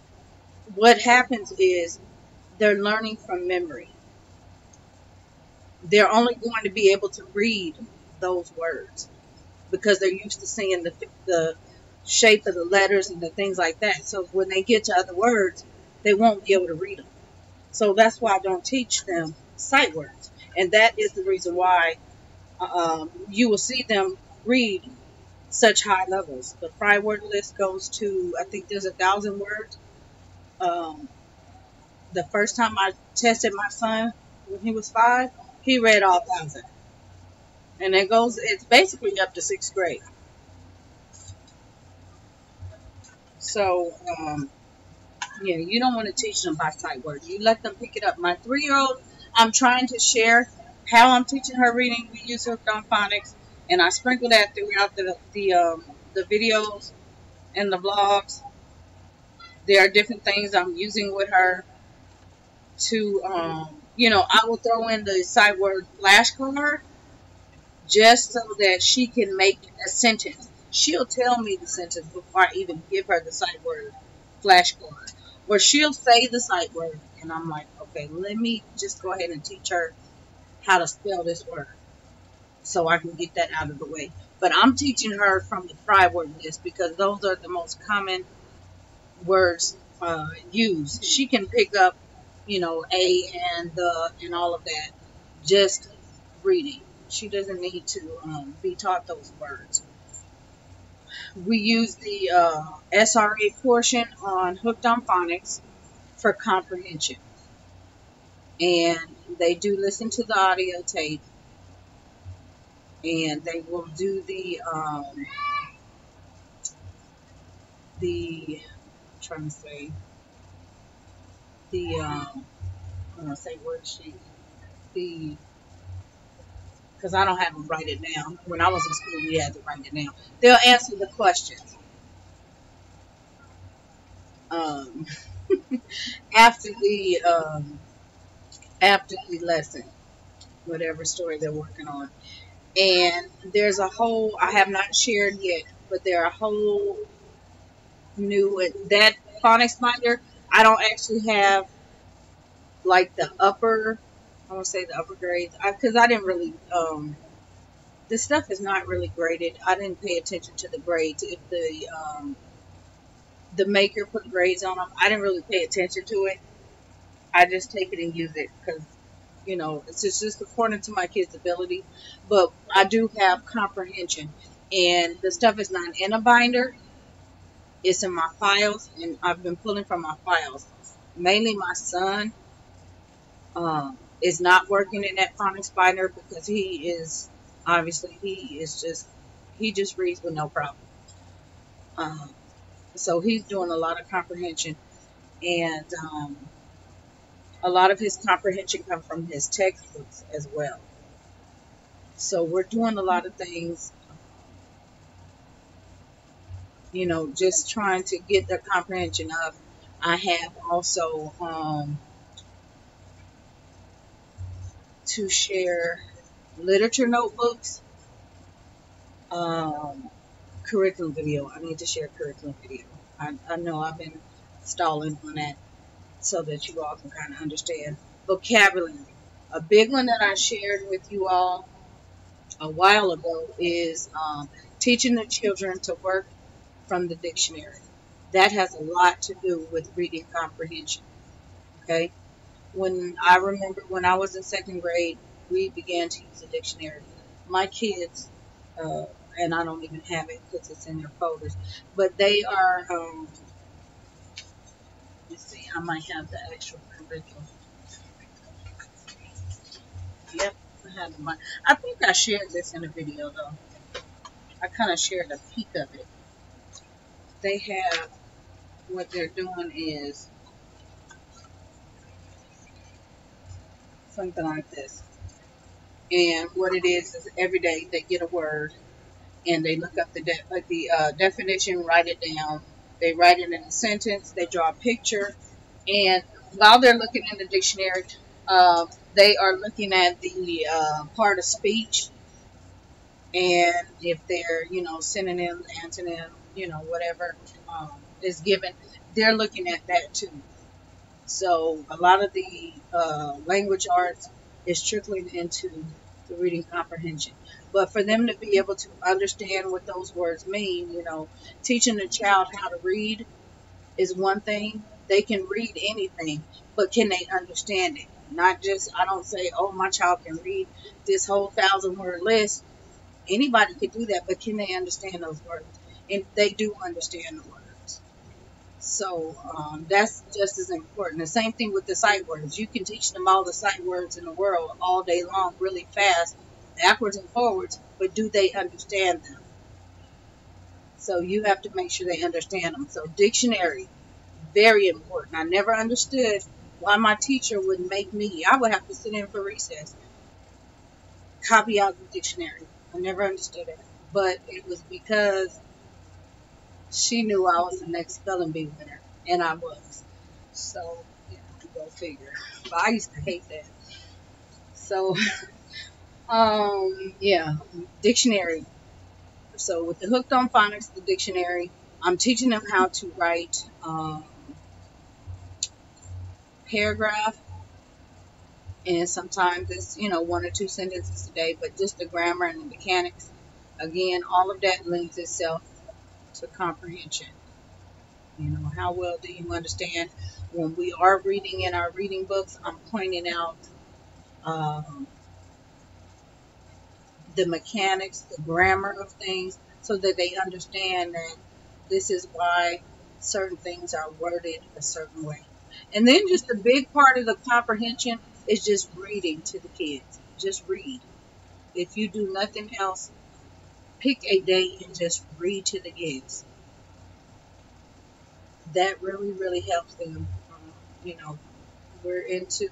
Speaker 1: what happens is they're learning from memory. They're only going to be able to read those words because they're used to seeing the shape of the letters and the things like that. So when they get to other words, they won't be able to read them. So that's why I don't teach them sight words. And that is the reason why you will see them read such high levels. The fry word list goes to, I think there's 1,000 words. Um, the first time I tested my son when he was 5, he read all 1,000. And it's basically up to 6th grade. So, yeah, you don't want to teach them by sight words. You let them pick it up. My 3-year-old, I'm trying to share how I'm teaching her reading. We use Hooked on Phonics, and I sprinkle that throughout the videos and the vlogs. There are different things I'm using with her to, I will throw in the sight word flashcard just so that she can make a sentence. She'll tell me the sentence before I even give her the sight word flashcard. Or she'll say the sight word, and I'm like, okay, let me just go ahead and teach her how to spell this word so I can get that out of the way. But I'm teaching her from the fry word list because those are the most common words used. She can pick up, a and the and all of that just reading. She doesn't need to be taught those words. We use the SRA portion on Hooked on Phonics for comprehension. And they do listen to the audio tape. And they will do I'm trying to say, I want to say worksheet, because I don't have them write it down. When I was in school, we had to write it down. They'll answer the questions um, after the lesson, whatever story they're working on. And there's a whole I have not shared yet, but there are a whole new that phonics binder. I don't actually have like the upper. I want to say the upper grades because I didn't really this stuff is not really graded. I didn't pay attention to the grades. If the maker put grades on them, I didn't really pay attention to it. I just take it and use it because, it's just according to my kids' ability. But I do have comprehension. And the stuff is not in a binder, it's in my files. And I've been pulling from my files. Mainly my son is not working in that phonics binder because he just reads with no problem. Um, so he's doing a lot of comprehension. And a lot of his comprehension comes from his textbooks as well. So we're doing a lot of things, just trying to get the comprehension up. I have also to share literature notebooks, um, curriculum video. I need to share curriculum video. I know I've been stalling on that so that you all can kind of understand. Vocabulary. A big one that I shared with you all a while ago is teaching the children to work from the dictionary. That has a lot to do with reading comprehension. Okay. When I remember when I was in second grade, we began to use a dictionary. My kids, uh, and I don't even have it because it's in their folders, but they are, let's see, I might have the actual curriculum. Yep, I have the, I think I shared this in a video though. I kind of shared a peek of it. They have, what they're doing is something like this. And what it is every day they get a word and they look up the definition, write it down. They write it in a sentence. They draw a picture, and while they're looking in the dictionary, they are looking at the part of speech, and if they're synonym, antonym, whatever is given, they're looking at that too. So a lot of the language arts is trickling into the reading comprehension. But for them to be able to understand what those words mean, teaching a child how to read is one thing. They can read anything, but can they understand it? Not just, I don't say, oh, my child can read this whole 1,000-word list. Anybody could do that, but can they understand those words? And they do understand the words. So that's just as important. The same thing with the sight words. You can teach them all the sight words in the world all day long, really fast, backwards and forwards, but do they understand them? So you have to make sure they understand them. So dictionary, very important. I never understood why my teacher would make me, I would have to sit in for recess, copy out the dictionary. I never understood it. But it was because she knew I was the next spelling bee winner, and I was. So, go figure. But I used to hate that. So, yeah, dictionary. So with the Hooked on Phonics, the dictionary, I'm teaching them how to write paragraph, and sometimes it's one or two sentences a day, but just the grammar and the mechanics. Again, all of that lends itself to comprehension. How well do you understand? When we are reading in our reading books, I'm pointing out the mechanics, the grammar of things, so that they understand that this is why certain things are worded a certain way. And then just a big part of the comprehension is just reading to the kids. Just read. If you do nothing else, pick a day and just read to the kids. That really, really helps them. We're into,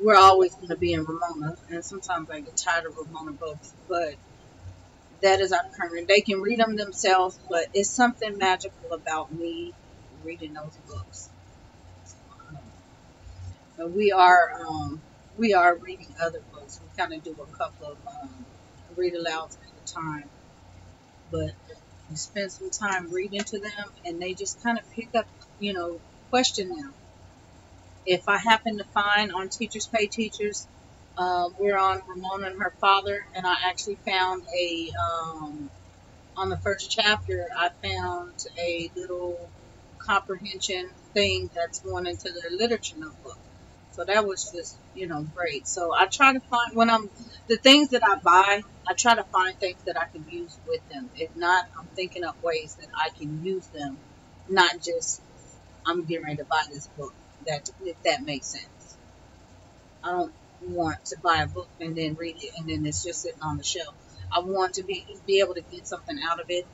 Speaker 1: we're always going to be in Ramona, and sometimes I get tired of Ramona books, but that is our current. They can read them themselves, but it's something magical about me reading those books. So we are reading other books. We kind of do a couple of read alouds at a time, but you spend some time reading to them, and they just kind of pick up, question them. If I happen to find on Teachers Pay Teachers, we're on Ramona and her father, and I actually found on the first chapter, I found a little comprehension thing that's going into their literature notebook. So that was just, great. So I try to find the things that I buy, I try to find things that I can use with them. If not, I'm thinking up ways that I can use them, not just I'm getting ready to buy this book. If that makes sense. I don't want to buy a book and then read it and then it's just sitting on the shelf. I want to be able to get something out of it.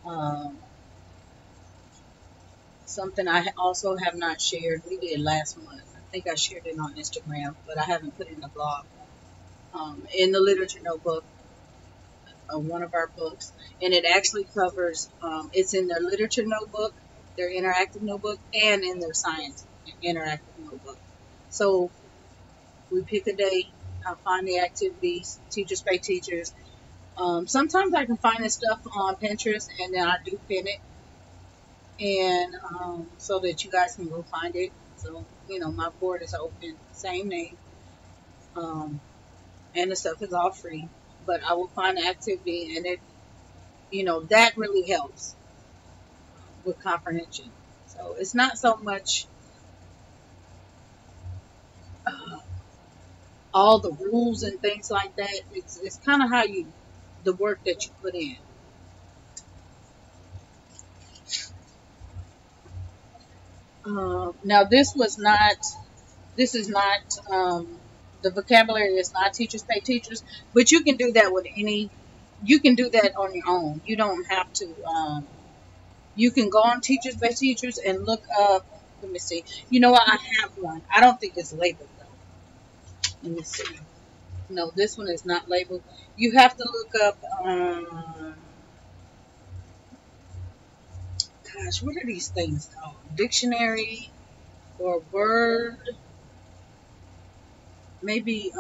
Speaker 1: Um, Something I also have not shared. We did last month. I think I shared it on Instagram, but I haven't put it in the blog. In the literature notebook, one of our books, and it actually covers. It's in their literature notebook, their interactive notebook, and in their science interactive notebook. So we pick a day, I find the activities, teachers pay teachers. Sometimes I can find this stuff on Pinterest, and then I do pin it, and so that you guys can go find it. So my board is open, same name, um, and the stuff is all free. But I will find the activity, and that really helps with comprehension. So it's not so much uh, all the rules and things like that. It's kind of how the work that you put in. Now this is not, the vocabulary is not teachers pay teachers, but you can do that you can do that on your own. You don't have to, you can go on teachers pay teachers and look up, let me see. You know what, I have one. I don't think it's labeled though. Let me see. No, this one is not labeled. You have to look up, gosh, what are these things called? Dictionary or word, maybe,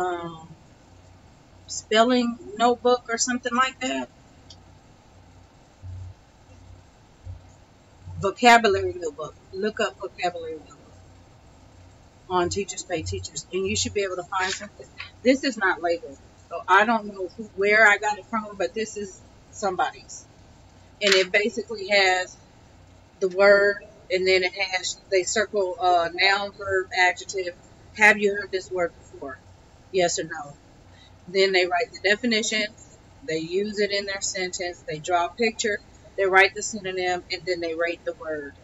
Speaker 1: spelling notebook or something like that. Vocabulary notebook. Look up vocabulary notebook on Teachers Pay Teachers, and you should be able to find something. This is not labeled, so I don't know where I got it from, but this is somebody's, and it basically has the word, and then they circle noun, verb, adjective. Have you heard this word before? Yes or no. Then they write the definition, they use it in their sentence, they draw a picture, they write the synonym, and then they rate the word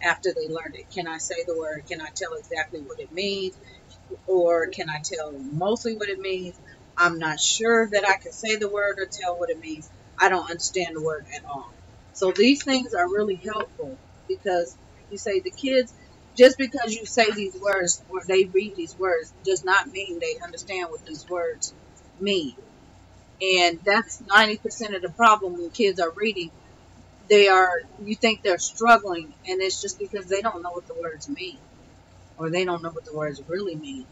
Speaker 1: after they learned it. Can I say the word? Can I tell exactly what it means? Or can I tell mostly what it means? I'm not sure that I can say the word or tell what it means. I don't understand the word at all. So these things are really helpful because you say the kids, just because you say these words or they read these words does not mean they understand what these words mean. And that's 90% of the problem when kids are reading. You think they're struggling, and it's just because they don't know what the words mean, or they don't know what the words really mean.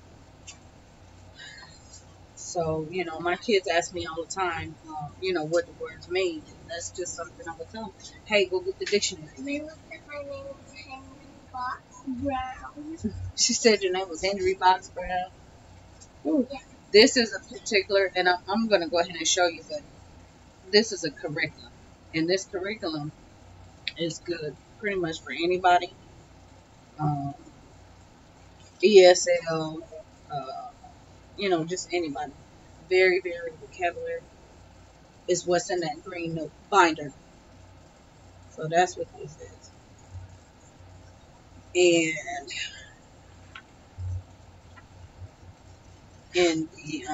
Speaker 1: So, my kids ask me all the time, what the words mean. And that's just something I would tell them. Hey, go get the dictionary.
Speaker 2: They looked at my name was Henry Box Brown.
Speaker 1: She said your name was Henry Box Brown. Ooh.
Speaker 2: Yeah.
Speaker 1: This is a particular, and I'm going to go ahead and show you, but this is a curriculum. And this curriculum is good pretty much for anybody. ESL, just anybody. Very, very vocabulary is what's in that green note binder. So that's what this is. And in the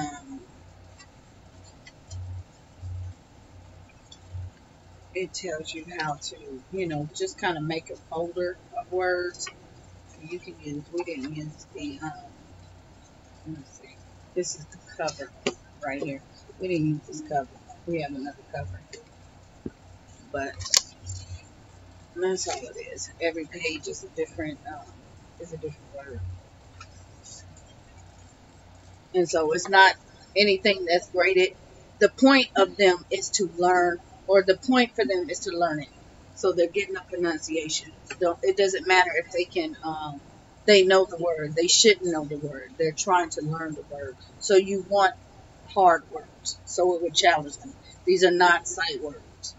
Speaker 1: it tells you how to, just kind of make a folder of words. You can use, we didn't use the, let me see, this is the cover right here. We didn't use this cover. We have another cover. But that's all it is. Every page is a different word. And so it's not anything that's graded. The point of them is to learn, or the point for them is to learn it. So they're getting a pronunciation. It doesn't matter if they know the word. They shouldn't know the word. They're trying to learn the word. So you want hard words. So it would challenge them. These are not sight words.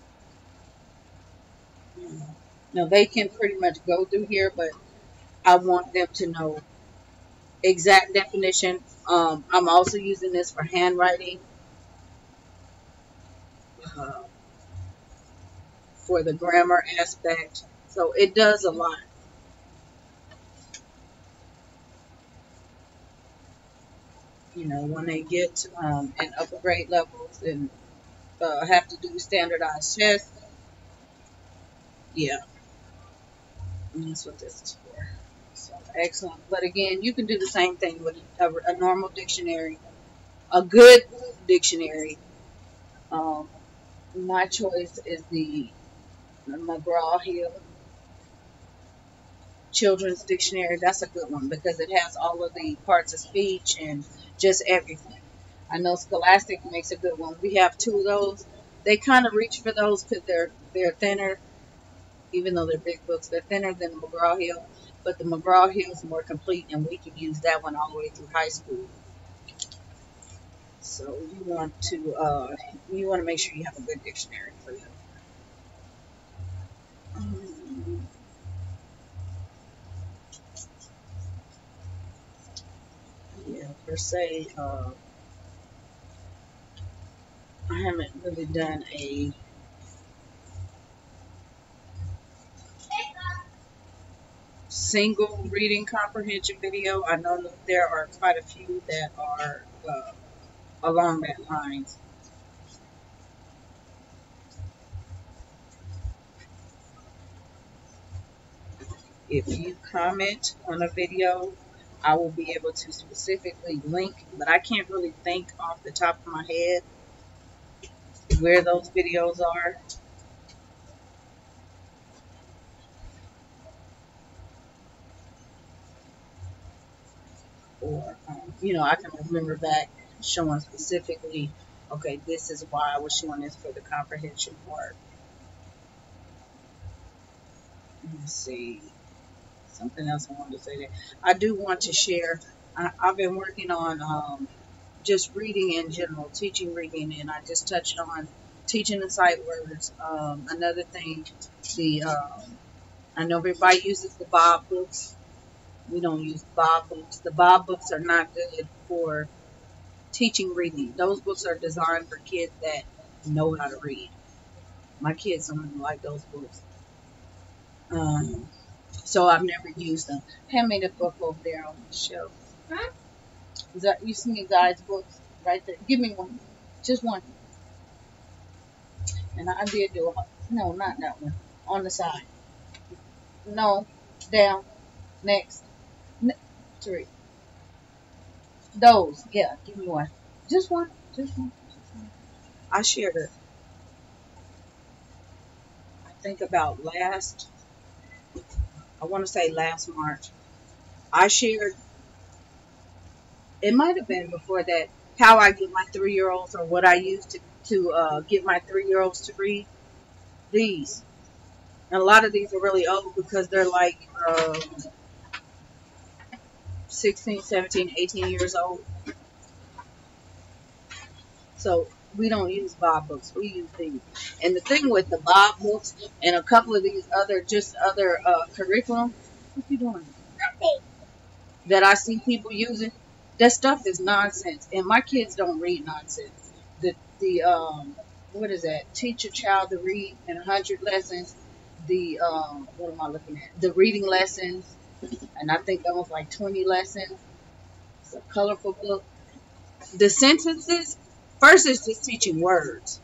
Speaker 1: Now they can pretty much go through here, but I want them to know exact definition. I'm also using this for handwriting, uh, for the grammar aspect. So it does a lot. You know, when they get in upper grade levels and have to do standardized tests. Yeah, and that's what this is for. So excellent. But again, you can do the same thing with a normal dictionary, a good dictionary. Um, my choice is the McGraw-Hill Children's Dictionary. That's a good one because it has all of the parts of speech and just everything. I know Scholastic makes a good one. We have two of those. They kind of reach for those because they're thinner, even though they're big books. They're thinner than the McGraw-Hill, but the McGraw-Hill is more complete, and we can use that one all the way through high school. So you want to make sure you have a good dictionary for them. Yeah, per se, I haven't really done a single reading comprehension video. I know that there are quite a few that are along that lines. If you comment on a video, I will be able to specifically link, but I can't really think off the top of my head where those videos are. Or, I can remember back showing specifically, okay, this is why I was showing this for the comprehension part. Let's see. Something else I wanted to say there. I do want to share. I've been working on just reading in general, teaching reading, and I just touched on teaching the sight words. Another thing, I know everybody uses the Bob books. We don't use Bob books. The Bob books are not good for teaching reading. Those books are designed for kids that know how to read. My kids don't even like those books. So I've never used them. Hand me the book over there on the shelf.
Speaker 2: Huh?
Speaker 1: Is that, you see me guys' books right there? Give me one. Just one. And I did do no, not that one. On the side. No. Down. Next. 3. Those. Yeah, give me one. Just one. Just one. I shared it. I think about I want to say last March. I shared, it might have been before that, how I get my 3-year-olds, or what I use to get my 3-year-olds to read these. And a lot of these are really old because they're like 16, 17, 18 years old. So we don't use Bob books. We use these. And the thing with the Bob books and a couple of these other curriculum, what you doing?
Speaker 2: Nothing.
Speaker 1: That I see people using, that stuff is nonsense. And my kids don't read nonsense. What is that? Teach a child to read in 100 lessons. What am I looking at? The reading lessons. And I think that was like 20 lessons. It's a colorful book. The sentences, first it's just teaching words.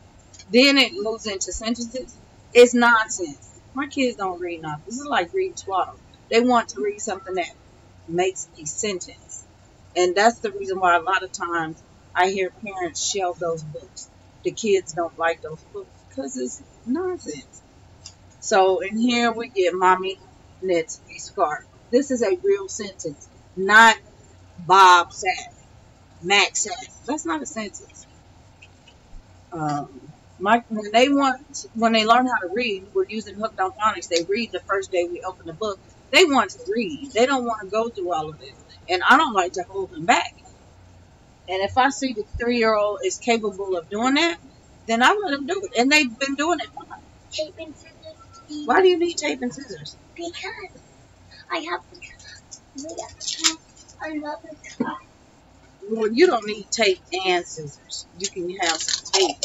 Speaker 1: Then it moves into sentences. It's nonsense. My kids don't read nonsense. This is like reading twaddle. They want to read something that makes a sentence. And that's the reason why a lot of times I hear parents shelve those books. The kids don't like those books because it's nonsense. So in here we get Mommy knits a scarf. This is a real sentence, not Bob sat, Mac sat. That's not a sentence. When they learn how to read, we're using hooked on phonics. They read the first day we open the book. They want to read. They don't want to go through all of this. And I don't like to hold them back. And if I see the 3-year-old is capable of doing that, then I let them do it. And they've been doing it.
Speaker 2: Tape and scissors.
Speaker 1: Why do you need tape and scissors?
Speaker 2: Because I have We got another cut.
Speaker 1: Well, you don't need tape and scissors. You can have some tape.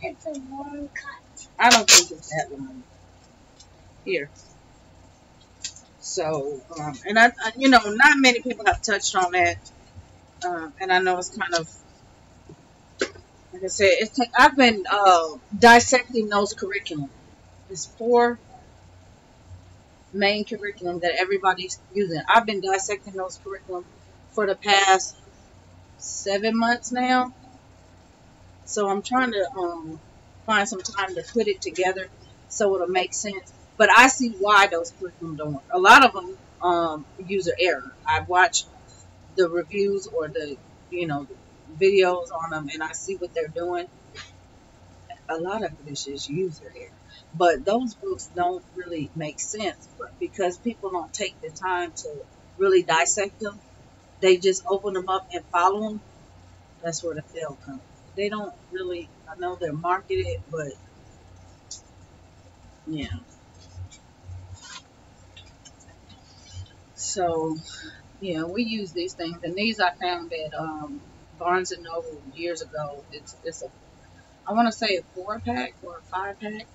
Speaker 2: It's a long cut.
Speaker 1: I don't think it's that long. Here. So, and you know, not many people have touched on that. And I know it's kind of, like I said, I've been dissecting those curriculum. There's 4 main curriculum that everybody's using. I've been dissecting those curriculum for the past 7 months now. So I'm trying to find some time to put it together so it'll make sense. But I see why those curriculum don't work. A lot of them user error. I've watched the reviews or the videos on them, and I see what they're doing. A lot of it is just user error. But those books don't really make sense because people don't take the time to really dissect them. They just open them up and follow them. That's where the fail comes. They don't really, I know they're marketed, but yeah. So, yeah, we use these things. And these I found at Barnes & Noble years ago. It's a, I want to say a 4-pack or a 5-pack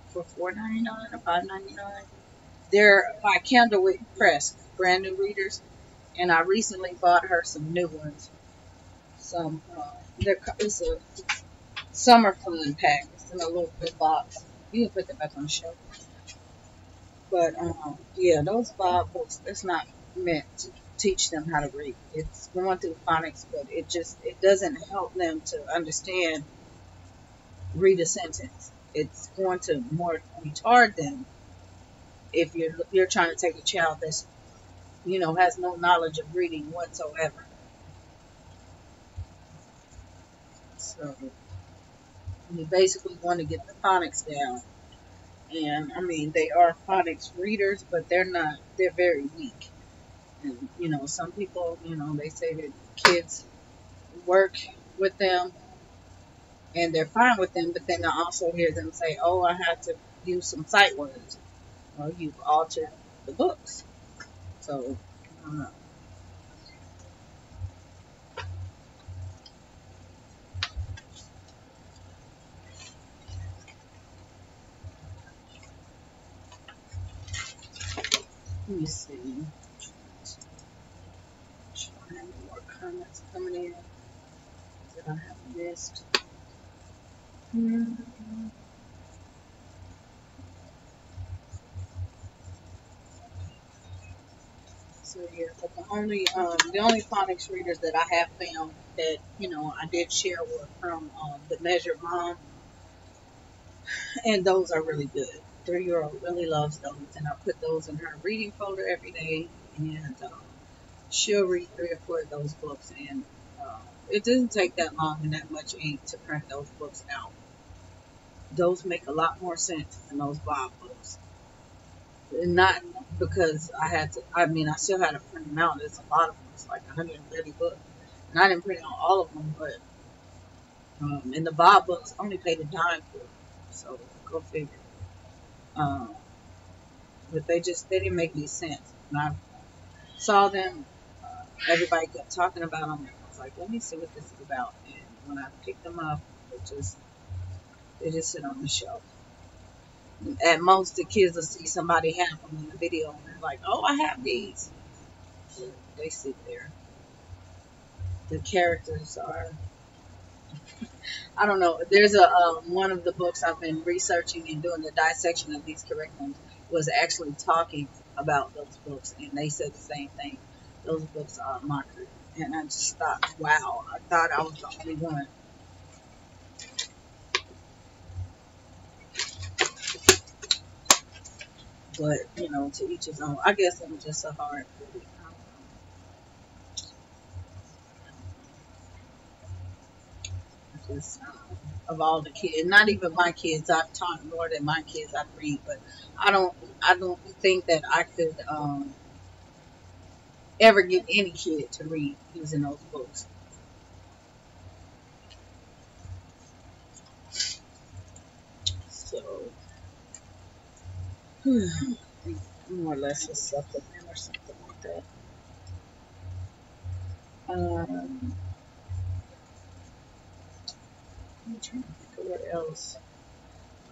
Speaker 1: for $4.99 or $5.99. They're by Candlewick Press, brand new readers. And I recently bought her some new ones. It's a summer fun pack. It's in a little good box. You can put that back on the shelf. But yeah, those 5 books, that's not meant to teach them how to read. It's going through phonics, but it doesn't help them to understand, read a sentence. It's going to more retard them if you're trying to take a child that's has no knowledge of reading whatsoever. So you basically want to get the phonics down. And I mean, they are phonics readers, but they're very weak. And some people, they say that kids work with them and they're fine with them, but then I also hear them say, oh, I had to use some sight words. Well, you've altered the books. So, I don't know. Let me see. How many more comments coming in that I have missed? So yeah, but the only phonics readers that I have found that I did share were from the Measure Mom, and those are really good. 3-year-old really loves those, and I put those in her reading folder every day, and she'll read 3 or 4 of those books, and it doesn't take that long and that much ink to print those books out. Those make a lot more sense than those Bob books. And not because I had to, I mean, I still had to print them out. There's a lot of them. It's like 130 books. And I didn't print out all of them, but in the Bob books, I only paid a dime for them. So go figure. Um, but they didn't make any sense. And I saw them, everybody kept talking about them. I was like, let me see what this is about. And when I picked them up, they just sit on the shelf. At most, the kids will see somebody have them in the video, and they're like, "Oh, I have these." So they sit there. The characters are, I don't know. There's one of the books I've been researching and doing the dissection of these curriculums was actually talking about those books, and they said the same thing. Those books are mockery, and I just thought, wow, I thought I was the only one. But to each his own. I guess it was just so hard. Just of all the kids, not even my kids I've taught more than my kids I read, but I don't think that I could ever get any kid to read using those books. So more or less a supplement or something like that. I'm trying to think of what else.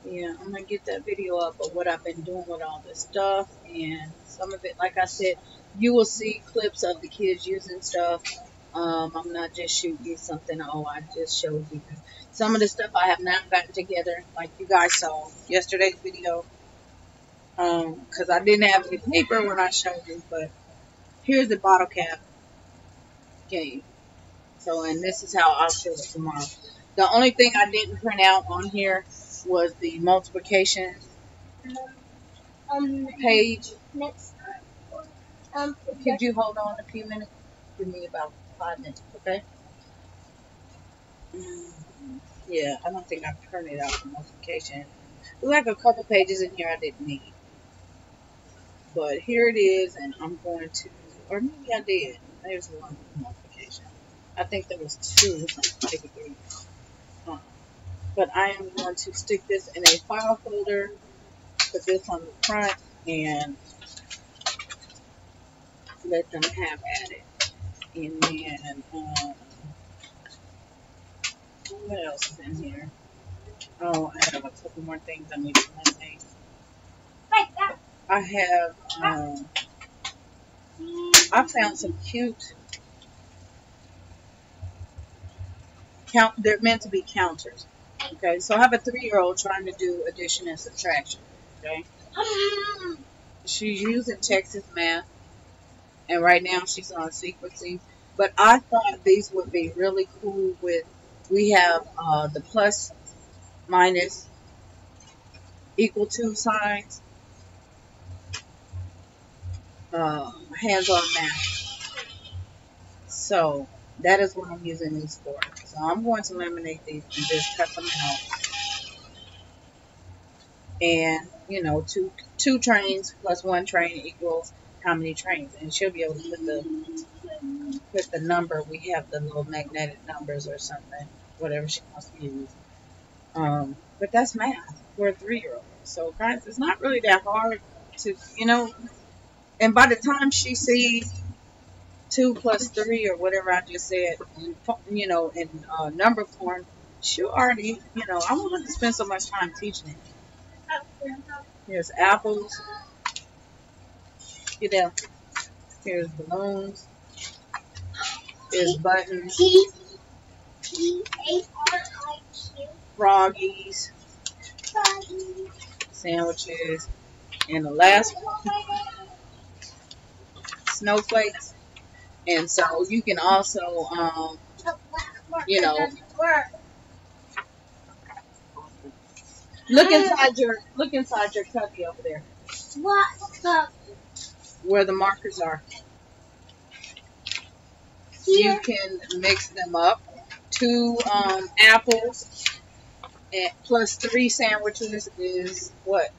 Speaker 1: Yeah, I'm gonna get that video up of what I've been doing with all this stuff, and some of it, like I said, you will see clips of the kids using stuff. I'm not just shooting you something. Oh, I just showed you. Some of the stuff I have not gotten together, like you guys saw yesterday's video, because I didn't have any paper when I showed you. But here's the bottle cap game. So, and this is how I'll show it tomorrow. The only thing I didn't print out on here was the multiplication page.
Speaker 2: Next.
Speaker 1: Could you hold on a few minutes? Give me about 5 minutes, okay? Yeah, I don't think I printed out the multiplication. There's like a couple pages in here I didn't need. But here it is, and I'm going to, or maybe I did. There's one multiplication. I think there was two, maybe three. But I am going to stick this in a file folder, put this on the front, and let them have at it. And then, what else is in here? Oh, I have a couple more things I need to eliminate. I have, I found some cute, they're meant to be counters. Okay, so I have a 3-year-old trying to do addition and subtraction. Okay, she's using Texas math, and right now she's on sequencing. But I thought these would be really cool with, we have the plus, minus, equal to signs, hands-on math. So that is what I'm using these for. So I'm going to laminate these and just cut them out. And, you know, two trains plus 1 train equals how many trains. And she'll be able to put the number. We have the little magnetic numbers or something, whatever she wants to use. But that's math for a 3-year-old. So, guys, it's not really that hard to, you know. And by the time she sees 2 plus 3 or whatever I just said, you know, in number form, she'll already, you know, I won't have to spend so much time teaching it. Here's apples. Get down. Here's balloons. Here's buttons. Froggies. Sandwiches. And the last one, snowflakes. And so you can also, you know, look inside your cubby over there.
Speaker 2: What cup?
Speaker 1: Where the markers are.
Speaker 2: Here.
Speaker 1: You can mix them up. 2 apples and plus 3 sandwiches is what?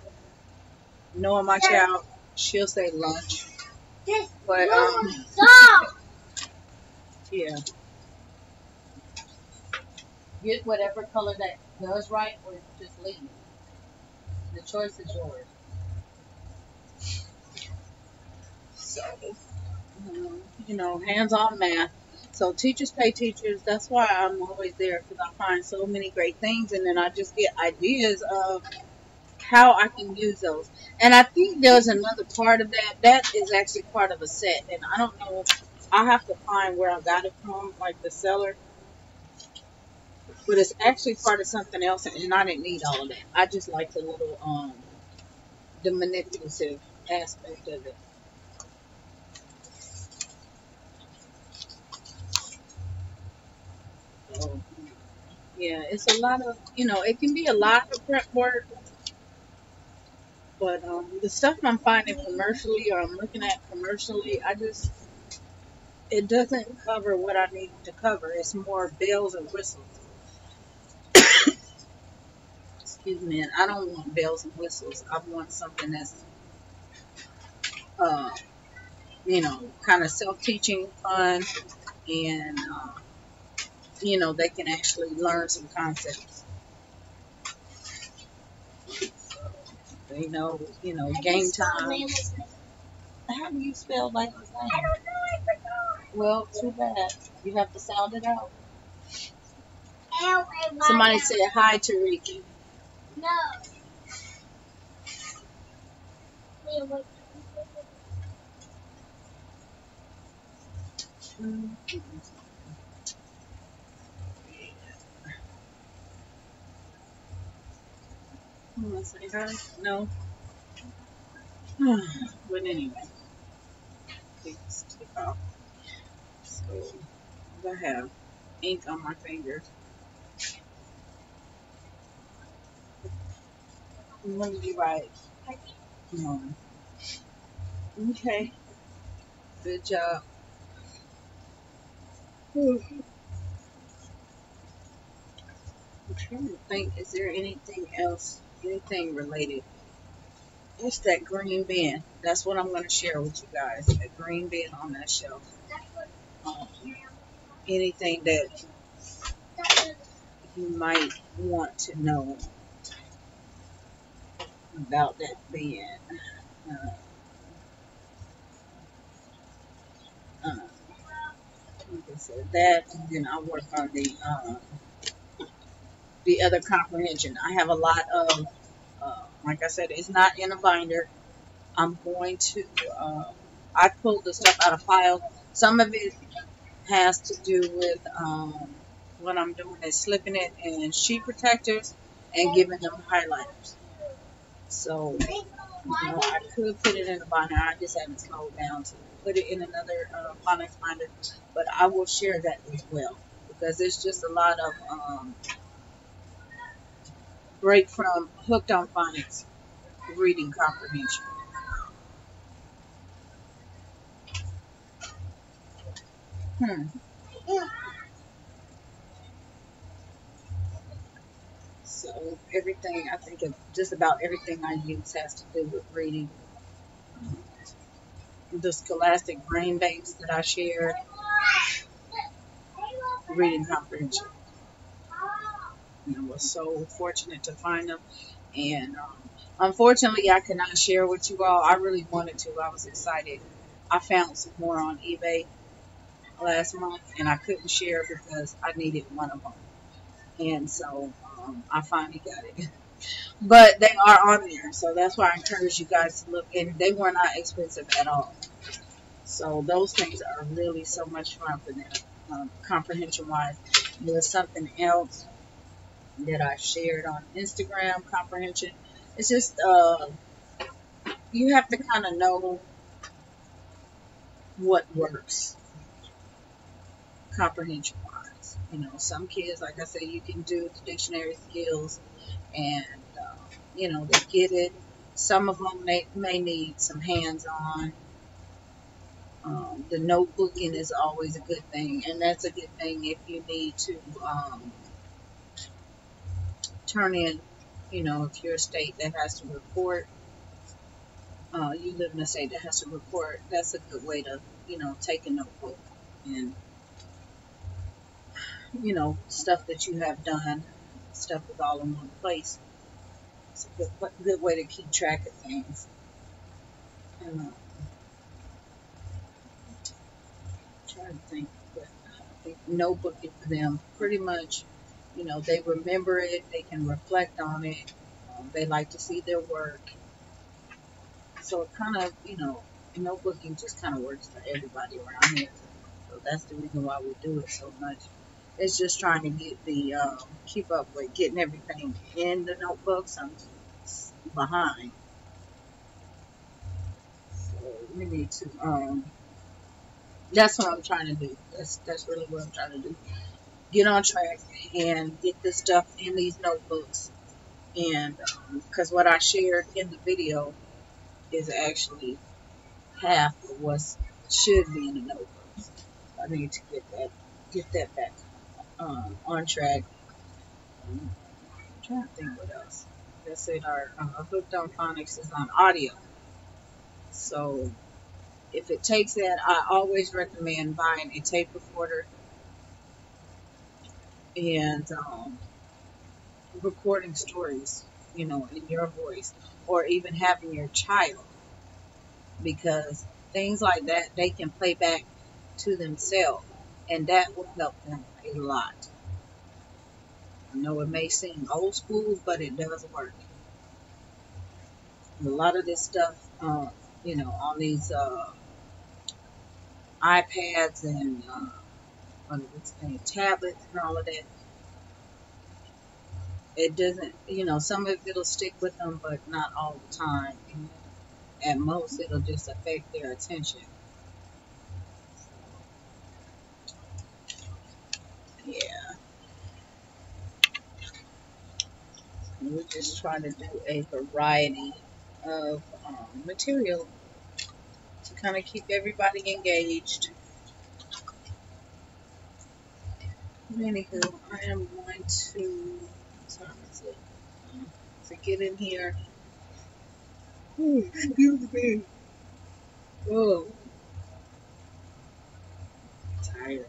Speaker 1: Knowing my child, she'll say lunch. But
Speaker 2: Stop.
Speaker 1: Yeah. Get whatever color that does right, or just leave. The choice is yours. So, you know, hands-on math. So teachers pay teachers. That's why I'm always there, because I find so many great things, and then I just get ideas of how I can use those. And I think there's another part of that. That is actually part of a set, and I don't know. I have to find where I got it from, like the seller. But it's actually part of something else, and I didn't need all of that. I just like the little, the manipulative aspect of it. So, yeah, it's a lot of, you know, it can be a lot of prep work. But the stuff I'm finding commercially, or I'm looking at commercially, it doesn't cover what I need to cover. It's more bells and whistles. Excuse me, and I don't want bells and whistles. I want something that's, you know, kind of self-teaching, fun, and, you know, they can actually learn some concepts. They know, game time. How do you spell Michael's name?
Speaker 2: I don't know. I forgot.
Speaker 1: Well, too bad. You have to sound it out.
Speaker 2: L-A-Y-L.
Speaker 1: Somebody said hi to Ricky.
Speaker 2: No. Wait, wait.
Speaker 1: Want to say hi? No. But anyway, please take off. So I have ink on my fingers. What did you write? No. Okay. Good job. I'm trying to think, is there anything else, anything related? It's that green bin. That's what I'm going to share with you guys. That green bin on that shelf. Anything that you might want to know about that bin. Like I said, that, and then I'll work on the other comprehension. I have a lot of, like I said, it's not in a binder. I'm going to, I pulled the stuff out of files. Some of it has to do with, what I'm doing is slipping it in sheet protectors and giving them highlighters. So, I could put it in a binder. I just haven't slowed down to put it in another phonics binder. But I will share that as well. Because it's just a lot of break from hooked on phonics reading comprehension. So everything, I think just about everything I use has to do with reading. The Scholastic Brain Banks that I shared, reading comprehension. I was so fortunate to find them. And unfortunately, I could not share with you all. I really wanted to. I was excited. I found some more on eBay last month, and I couldn't share because I needed one of them. And so I finally got it. But they are on there, so that's why I encourage you guys to look. And they were not expensive at all. So those things are really so much fun for them, comprehension-wise. There's something else that I shared on Instagram, comprehension. It's just, you have to kind of know what works comprehension-wise. Some kids, like I said, you can do the dictionary skills and, they get it. Some of them may need some hands-on. The notebooking is always a good thing, and that's a good thing if you need to turn in, if you're a state that has to report, you live in a state that has to report, that's a good way to, take a notebook and, stuff that you have done, stuff is all in one place. It's a good way to keep track of things. Trying to think, but I think notebooking for them pretty much, they remember it, they can reflect on it, they like to see their work. So it kind of, notebooking just kind of works for everybody around here. So that's the reason why we do it so much. It's just trying to get keep up with getting everything in the notebooks. I'm behind. So we need to, that's what I'm trying to do. That's really what I'm trying to do. Get on track and get this stuff in these notebooks. And because what I shared in the video is actually half of what should be in the notebooks. I need to get that back on track. I'm trying to think what else. Like I said, our Hooked on Phonics is on audio. So if it takes that, I always recommend buying a tape recorder and recording stories in your voice, or even having your child, because things like that they can play back to themselves, and that will help them a lot. I know it may seem old school, but it does work. A lot of this stuff, on these iPads and tablets and all of that, it doesn't, some of it'll stick with them, but not all the time. At most, it'll just affect their attention. Yeah, we're just trying to do a variety of material to kind of keep everybody engaged. Anywho, I am going to, what time is it? To get in here. Ooh, excuse me. Oh, tired.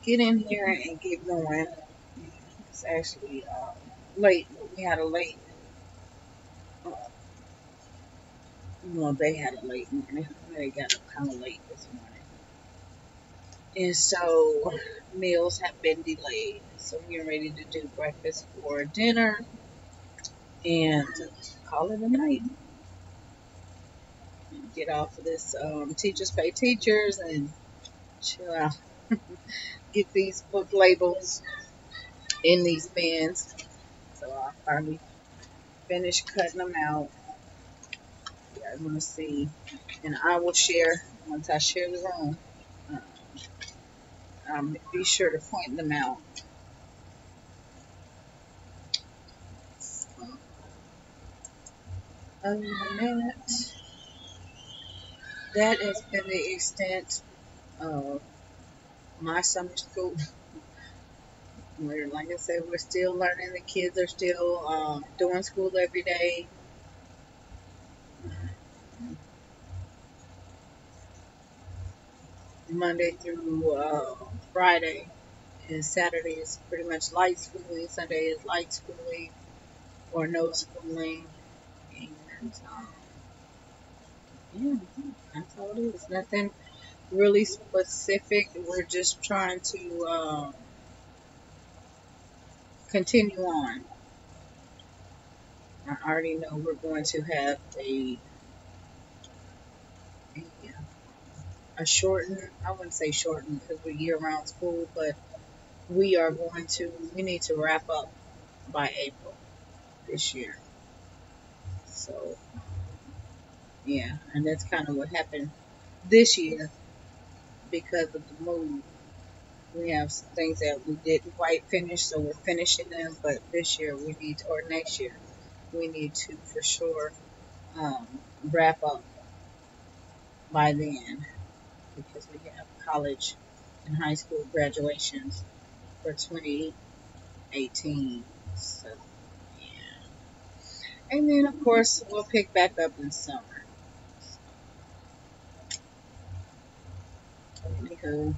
Speaker 1: Get in here and get going. It's actually late. We had a late. Uh, well, they had a late morning. They got up kind of late this morning, and so meals have been delayed. So we're ready to do breakfast for dinner and call it a night. Get off of this teachers pay teachers and chill out. Get these book labels in these bins. So I finally finished cutting them out. You guys want to see, and I will share once I share the room. Be sure to point them out. Other than that has been the extent of my summer school. Where, like I said, we're still learning. The kids are still doing school every day. Monday through Friday, and Saturday is pretty much light schooling. Sunday is light schooling or no schooling, and yeah, that's all it is. Nothing really specific. We're just trying to continue on. I already know we're going to have a, a shortened, I wouldn't say shortened because we're year-round school, but we need to wrap up by April this year. So, yeah, and that's kind of what happened this year because of the move. We have some things that we didn't quite finish, so we're finishing them, but this year or next year, we need to for sure um, wrap up by then because we have college and high school graduations for 2018. So, yeah. And then, of course, we'll pick back up in summer. Anywho,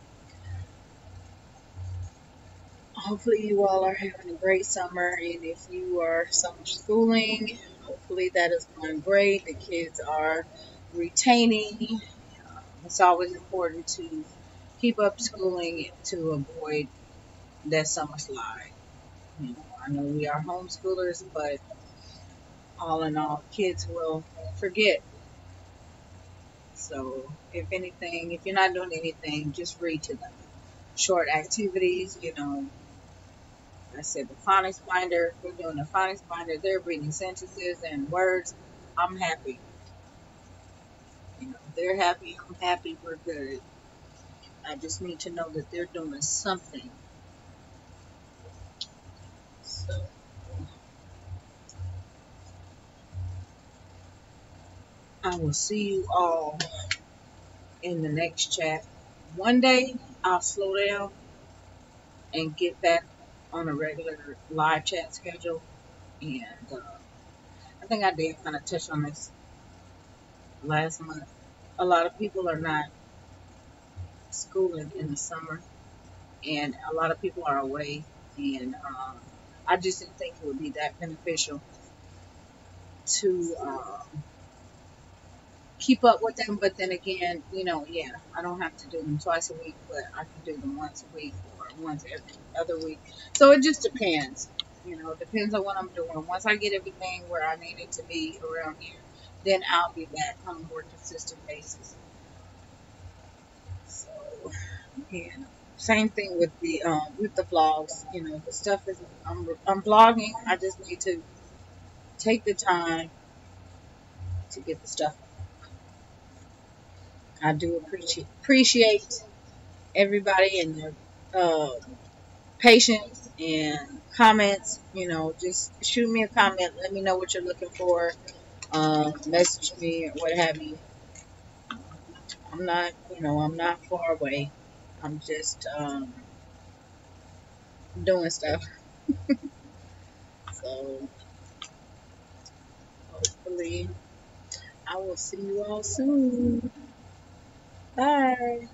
Speaker 1: hopefully you all are having a great summer, and if you are summer schooling, hopefully that is going great. The kids are retaining. It's always important to keep up schooling to avoid that summer slide. I know we are homeschoolers, but all in all, kids will forget. So, if anything, if you're not doing anything, just read to them. Short activities, I said the phonics binder, we're doing the phonics binder, they're reading sentences and words. I'm happy. They're happy, I'm happy, we're good. I just need to know that they're doing something. So, I will see you all in the next chat. One day, I'll slow down and get back on a regular live chat schedule. And I think I did kind of touch on this last month. A lot of people are not schooling in the summer, and a lot of people are away. And I just didn't think it would be that beneficial to keep up with them. But then again, yeah, I don't have to do them twice a week, but I can do them once a week or once every other week. So it just depends. It depends on what I'm doing. Once I get everything where I need it to be around here, then I'll be back on a more consistent basis. So, yeah. Same thing with the vlogs. The stuff is I'm vlogging. I just need to take the time to get the stuff. I do appreciate everybody and their patience and comments. Just shoot me a comment. Let me know what you're looking for. Message me or what have you. I'm not far away. I'm just doing stuff. So hopefully I will see you all soon. Bye.